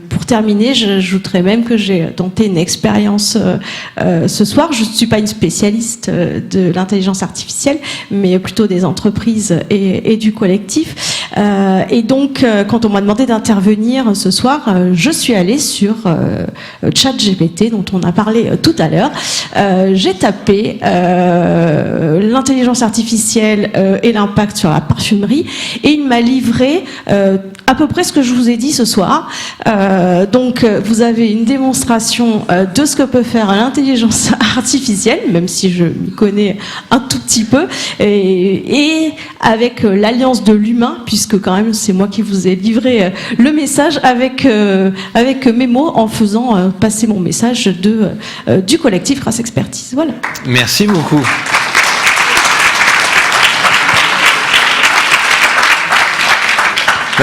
pour terminer, j'ajouterais même que j'ai tenté une expérience ce soir. Je ne suis pas une spécialiste de l'intelligence artificielle, mais plutôt des entreprises et du collectif. Et donc, quand on m'a demandé d'intervenir ce soir, je suis allée sur ChatGPT, dont on a parlé tout à l'heure. J'ai tapé l'intelligence artificielle et l'impact sur la parfumerie, et il m'a livré à peu près ce que je vous ai dit ce soir. Donc, vous avez une démonstration de ce que peut faire l'intelligence artificielle, même si je m'y connais un tout petit peu, et avec l'alliance de l'humain, puisque quand même c'est moi qui vous ai livré le message avec mes mots, en faisant passer mon message du collectif Grâce Expertise. Voilà. Merci beaucoup.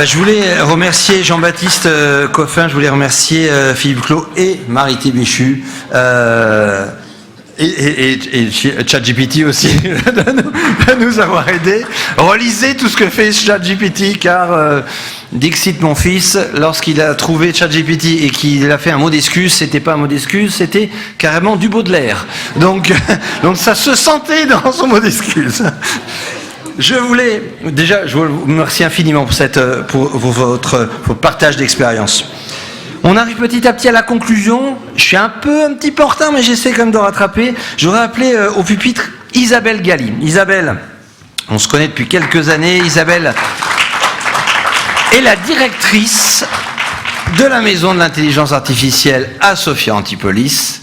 Je voulais remercier Jean-Baptiste Coffin, je voulais remercier Philippe Clos et Marité Béchu, et ChatGPT aussi de nous avoir aidés. Relisez tout ce que fait ChatGPT, car Dixit, mon fils, lorsqu'il a trouvé ChatGPT et qu'il a fait un mot d'excuse, c'était pas un mot d'excuse, c'était carrément du Baudelaire. Donc ça se sentait dans son mot d'excuse. Je vous remercie infiniment pour votre partage d'expérience. On arrive petit à petit à la conclusion. Je suis un petit peu en retard, mais j'essaie quand même de rattraper. J'aurais appelé au pupitre Isabelle Galli. Isabelle, on se connaît depuis quelques années. Isabelle est la directrice de la Maison de l'Intelligence Artificielle à Sophia Antipolis.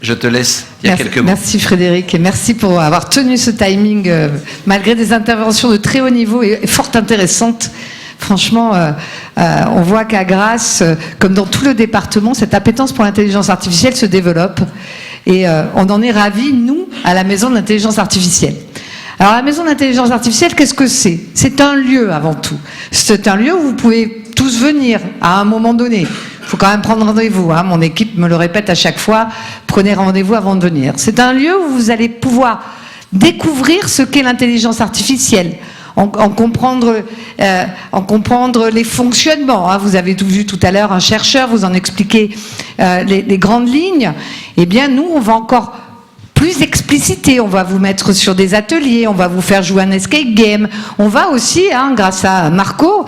Je te laisse dire quelques mots. Merci Frédéric, et merci pour avoir tenu ce timing malgré des interventions de très haut niveau et fort intéressantes. Franchement, on voit qu'à Grasse, comme dans tout le département, cette appétence pour l'intelligence artificielle se développe, et on en est ravis, nous, à la Maison de l'Intelligence Artificielle. Alors la Maison de l'Intelligence Artificielle, qu'est-ce que c'est ? C'est un lieu avant tout. C'est un lieu où vous pouvez tous venir à un moment donné. Il faut quand même prendre rendez-vous, hein. Mon équipe me le répète à chaque fois, prenez rendez-vous avant de venir. C'est un lieu où vous allez pouvoir découvrir ce qu'est l'intelligence artificielle, en comprendre les fonctionnements. Hein. Vous avez vu tout à l'heure un chercheur vous en expliquer les grandes lignes. Eh bien, nous, on va encore plus expliciter, on va vous mettre sur des ateliers, on va vous faire jouer un escape game, on va aussi, grâce à Marco,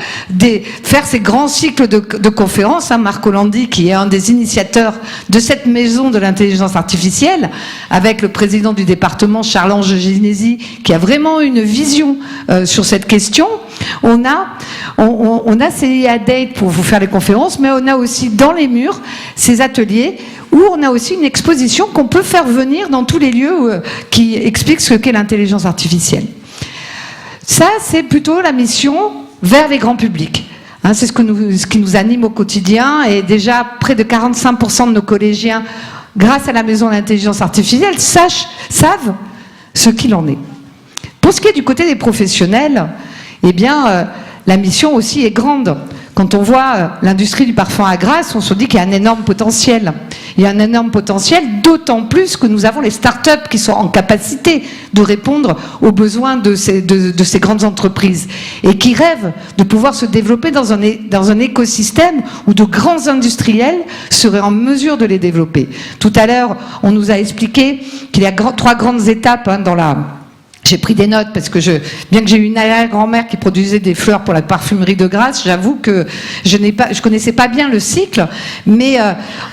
faire ces grands cycles de conférences. Marco Landi, qui est un des initiateurs de cette maison de l'intelligence artificielle, avec le président du département, Charles-Ange Génési, qui a vraiment une vision sur cette question. On a ces dates pour vous faire les conférences, mais on a aussi dans les murs ces ateliers où on a aussi une exposition qu'on peut faire venir dans tous les lieux qui expliquent ce qu'est l'intelligence artificielle. Ça, c'est plutôt la mission vers les grands publics. C'est ce qui nous anime au quotidien, et déjà près de 45% de nos collégiens, grâce à la Maison de l'Intelligence Artificielle, savent ce qu'il en est. Pour ce qui est du côté des professionnels, eh bien, la mission aussi est grande. Quand on voit l'industrie du parfum à Grasse, on se dit qu'il y a un énorme potentiel. Il y a un énorme potentiel, d'autant plus que nous avons les start-up qui sont en capacité de répondre aux besoins de ces grandes entreprises, et qui rêvent de pouvoir se développer dans un écosystème où de grands industriels seraient en mesure de les développer. Tout à l'heure, on nous a expliqué qu'il y a 3 grandes étapes dans J'ai pris des notes parce que bien que j'ai eu une arrière-grand-mère qui produisait des fleurs pour la parfumerie de Grasse, j'avoue que je connaissais pas bien le cycle, mais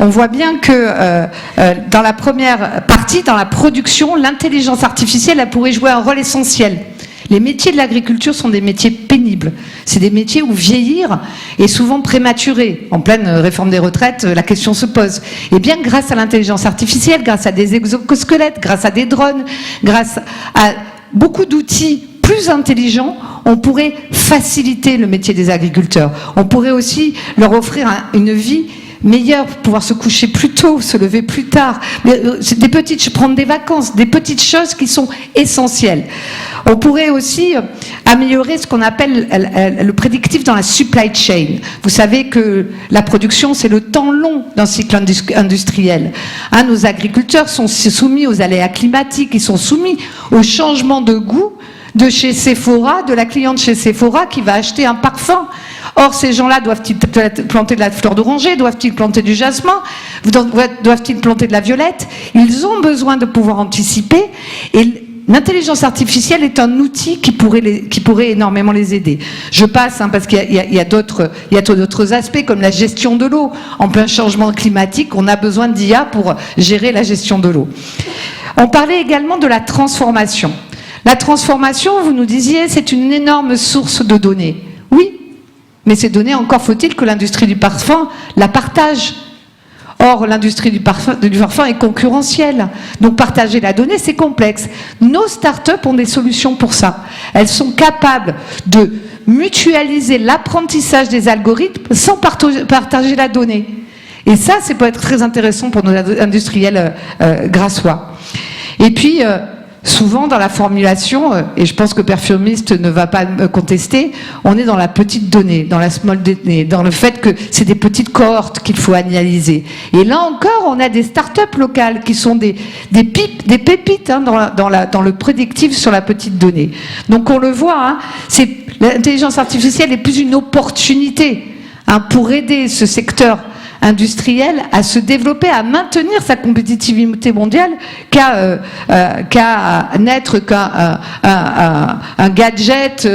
on voit bien que dans la première partie, dans la production, l'intelligence artificielle, elle pourrait jouer un rôle essentiel. Les métiers de l'agriculture sont des métiers pénibles. C'est des métiers où vieillir est souvent prématuré. En pleine réforme des retraites, la question se pose. Et bien grâce à l'intelligence artificielle, grâce à des exosquelettes, grâce à des drones, grâce à beaucoup d'outils plus intelligents, on pourrait faciliter le métier des agriculteurs. On pourrait aussi leur offrir une vie meilleure, pouvoir se coucher plus tôt, se lever plus tard, prendre des vacances, des petites choses qui sont essentielles. On pourrait aussi améliorer ce qu'on appelle le prédictif dans la supply chain. Vous savez que la production, c'est le temps long d'un cycle industriel. Nos agriculteurs sont soumis aux aléas climatiques, ils sont soumis au changement de goût de chez Sephora, de la cliente chez Sephora qui va acheter un parfum. Or, ces gens-là doivent-ils planter de la fleur d'oranger? Doivent-ils planter du jasmin? Doivent-ils planter de la violette? Ils ont besoin de pouvoir anticiper, et l'intelligence artificielle est un outil qui pourrait énormément les aider. Je passe, parce qu'il y a d'autres aspects, comme la gestion de l'eau. En plein changement climatique, on a besoin d'IA pour gérer la gestion de l'eau. On parlait également de la transformation. La transformation, vous nous disiez, c'est une énorme source de données. Oui, mais ces données, encore faut-il que l'industrie du parfum la partage. Or, l'industrie du parfum est concurrentielle. Donc, partager la donnée, c'est complexe. Nos startups ont des solutions pour ça. Elles sont capables de mutualiser l'apprentissage des algorithmes sans partager la donnée. Et ça, c'est peut être très intéressant pour nos industriels grassois. Et puis, souvent dans la formulation, et je pense que Perfumist ne va pas me contester, on est dans la petite donnée, dans la small donnée, dans le fait que c'est des petites cohortes qu'il faut analyser. Et là encore, on a des startups locales qui sont des pépites dans le prédictif sur la petite donnée. Donc on le voit, l'intelligence artificielle est plus une opportunité pour aider ce secteur industriel à se développer, à maintenir sa compétitivité mondiale qu'à n'être qu'un gadget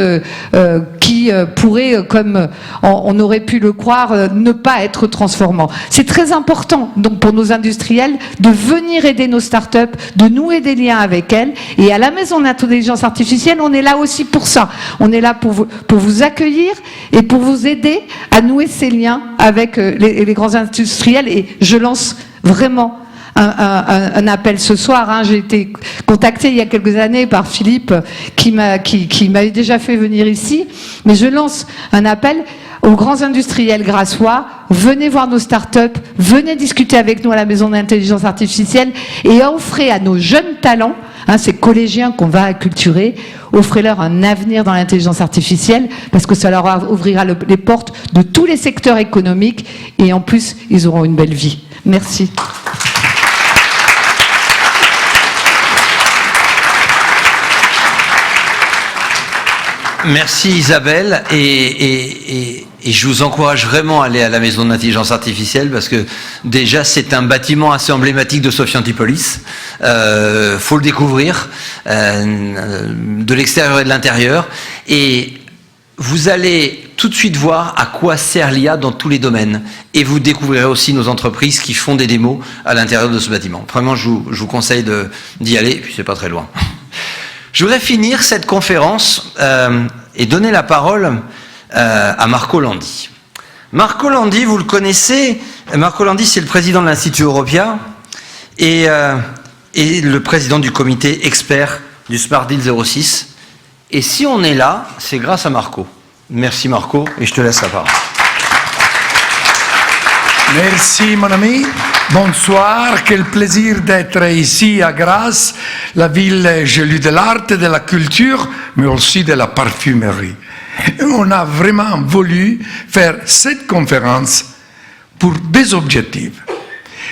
qui pourrait, comme on aurait pu le croire, ne pas être transformant. C'est très important donc pour nos industriels de venir aider nos startups, de nouer des liens avec elles. Et à la Maison d'intelligence artificielle, on est là aussi pour ça. On est là pour vous accueillir et pour vous aider à nouer ces liens avec les grands industriels. Et je lance vraiment un appel ce soir. J'ai été contactée il y a quelques années par Philippe qui m'avait déjà fait venir ici. Mais je lance un appel aux grands industriels grassois. Venez voir nos startups, venez discuter avec nous à la Maison d'intelligence artificielle et offrez à nos jeunes talents, ces collégiens qu'on va acculturer, offrez-leur un avenir dans l'intelligence artificielle parce que ça leur ouvrira les portes de tous les secteurs économiques et en plus, ils auront une belle vie. Merci. Merci Isabelle et je vous encourage vraiment à aller à la Maison d'intelligence artificielle parce que déjà c'est un bâtiment assez emblématique de Sophie Antipolis. Faut le découvrir de l'extérieur et de l'intérieur et vous allez tout de suite voir à quoi sert l'IA dans tous les domaines et vous découvrirez aussi nos entreprises qui font des démos à l'intérieur de ce bâtiment. Vraiment je vous conseille d'y aller et puis c'est pas très loin. Je voudrais finir cette conférence et donner la parole à Marco Landi. Marco Landi, vous le connaissez. Marco Landi, c'est le président de l'Institut Europia et le président du comité expert du Smart Deal 06. Et si on est là, c'est grâce à Marco. Merci Marco, et je te laisse la parole. Merci mon ami, bonsoir, quel plaisir d'être ici à Grasse, la ville jolie de l'art et de la culture, mais aussi de la parfumerie. Et on a vraiment voulu faire cette conférence pour deux objectifs.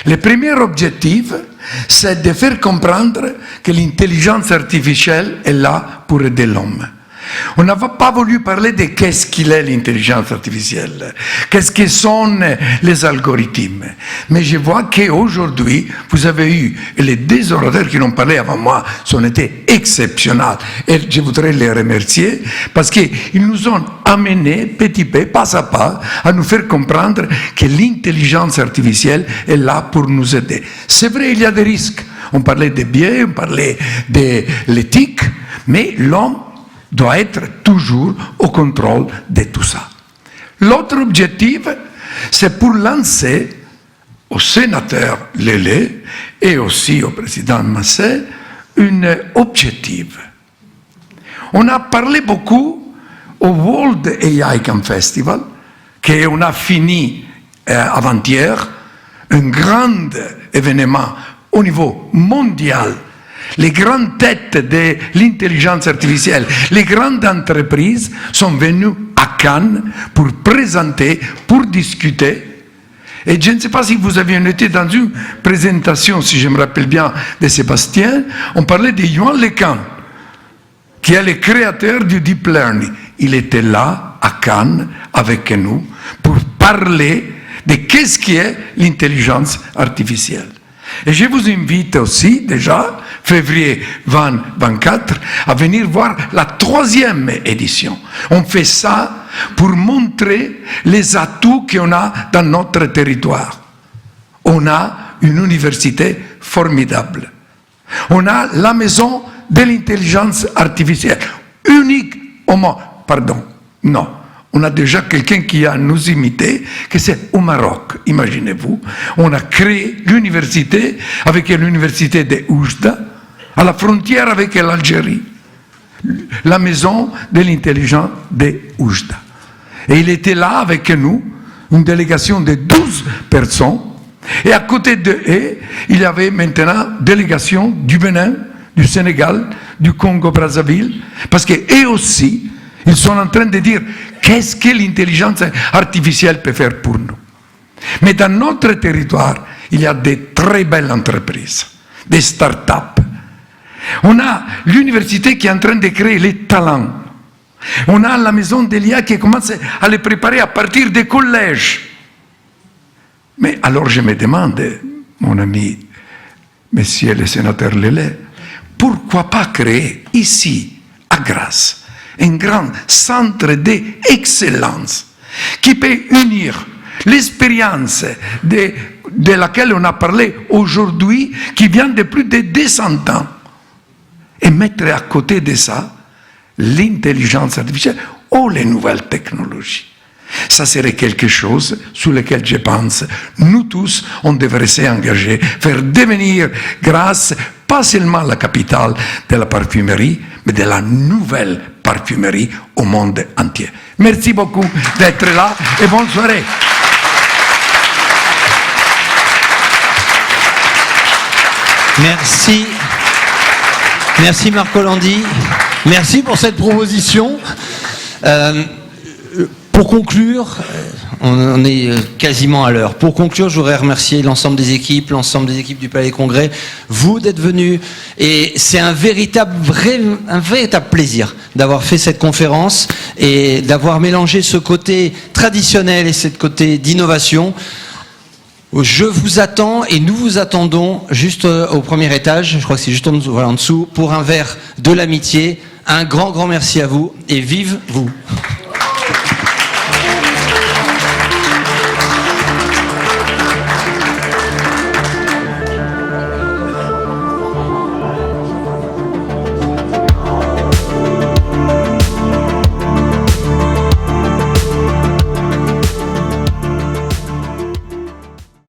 Le premier objectif, c'est de faire comprendre que l'intelligence artificielle est là pour aider l'homme. On n'a pas voulu parler de qu'est-ce qu'il est l'intelligence artificielle, qu'est-ce que sont les algorithmes. Mais je vois qu'aujourd'hui, vous avez eu, et les deux orateurs qui ont parlé avant moi ont été exceptionnels. Et je voudrais les remercier parce qu'ils nous ont amené, petit peu, pas à pas, à nous faire comprendre que l'intelligence artificielle est là pour nous aider. C'est vrai, il y a des risques. On parlait des biais, on parlait de l'éthique, mais l'homme doit être toujours au contrôle de tout ça. L'autre objectif, c'est pour lancer au sénateur Lélé et aussi au président Massé une objectif. On a parlé beaucoup au World AI Camp Festival, qu'on a fini avant-hier, un grand événement au niveau mondial. Les grandes têtes de l'intelligence artificielle, les grandes entreprises sont venues à Cannes pour présenter, pour discuter. Et je ne sais pas si vous avez noté dans une présentation, si je me rappelle bien, de Sébastien, on parlait de Yuan LeCun, qui est le créateur du Deep Learning. Il était là, à Cannes, avec nous, pour parler de qu'est-ce qui est l'intelligence artificielle. Et je vous invite aussi, déjà, février 2024, à venir voir la 3e édition. On fait ça pour montrer les atouts qu'on a dans notre territoire. On a une université formidable. On a la maison de l'intelligence artificielle, unique au monde. Pardon, non. On a déjà quelqu'un qui a nous imité, que c'est au Maroc, imaginez-vous. On a créé l'université avec l'université de Oujda, à la frontière avec l'Algérie, la maison de l'intelligence de Oujda. Et il était là avec nous, une délégation de 12 personnes, et à côté d'eux, il y avait maintenant une délégation du Bénin, du Sénégal, du Congo-Brazzaville, parce qu'eux aussi, ils sont en train de dire qu'est-ce que l'intelligence artificielle peut faire pour nous. Mais dans notre territoire, il y a de très belles entreprises, des start-up. On a l'université qui est en train de créer les talents. On a la maison de l'IA qui commence à les préparer à partir des collèges. Mais alors je me demande, mon ami, monsieur le sénateur Lélé, pourquoi pas créer ici, à Grasse, un grand centre d'excellence qui peut unir l'expérience de laquelle on a parlé aujourd'hui, qui vient de plus de 200 ans, et mettre à côté de ça l'intelligence artificielle ou les nouvelles technologies. Ça serait quelque chose sur lequel je pense, nous tous, on devrait s'engager, faire devenir Grasse, pas seulement la capitale de la parfumerie, mais de la nouvelle parfumerie au monde entier. Merci beaucoup d'être là et bonne soirée. Merci. Merci Marco Landi. Merci pour cette proposition. Pour conclure, on est quasiment à l'heure. Pour conclure, je voudrais remercier l'ensemble des équipes du Palais des Congrès, vous d'être venus. Et c'est un véritable plaisir d'avoir fait cette conférence et d'avoir mélangé ce côté traditionnel et ce côté d'innovation. Je vous attends et nous vous attendons juste au premier étage, je crois que c'est juste en dessous, pour un verre de l'amitié. Un grand merci à vous et vive vous.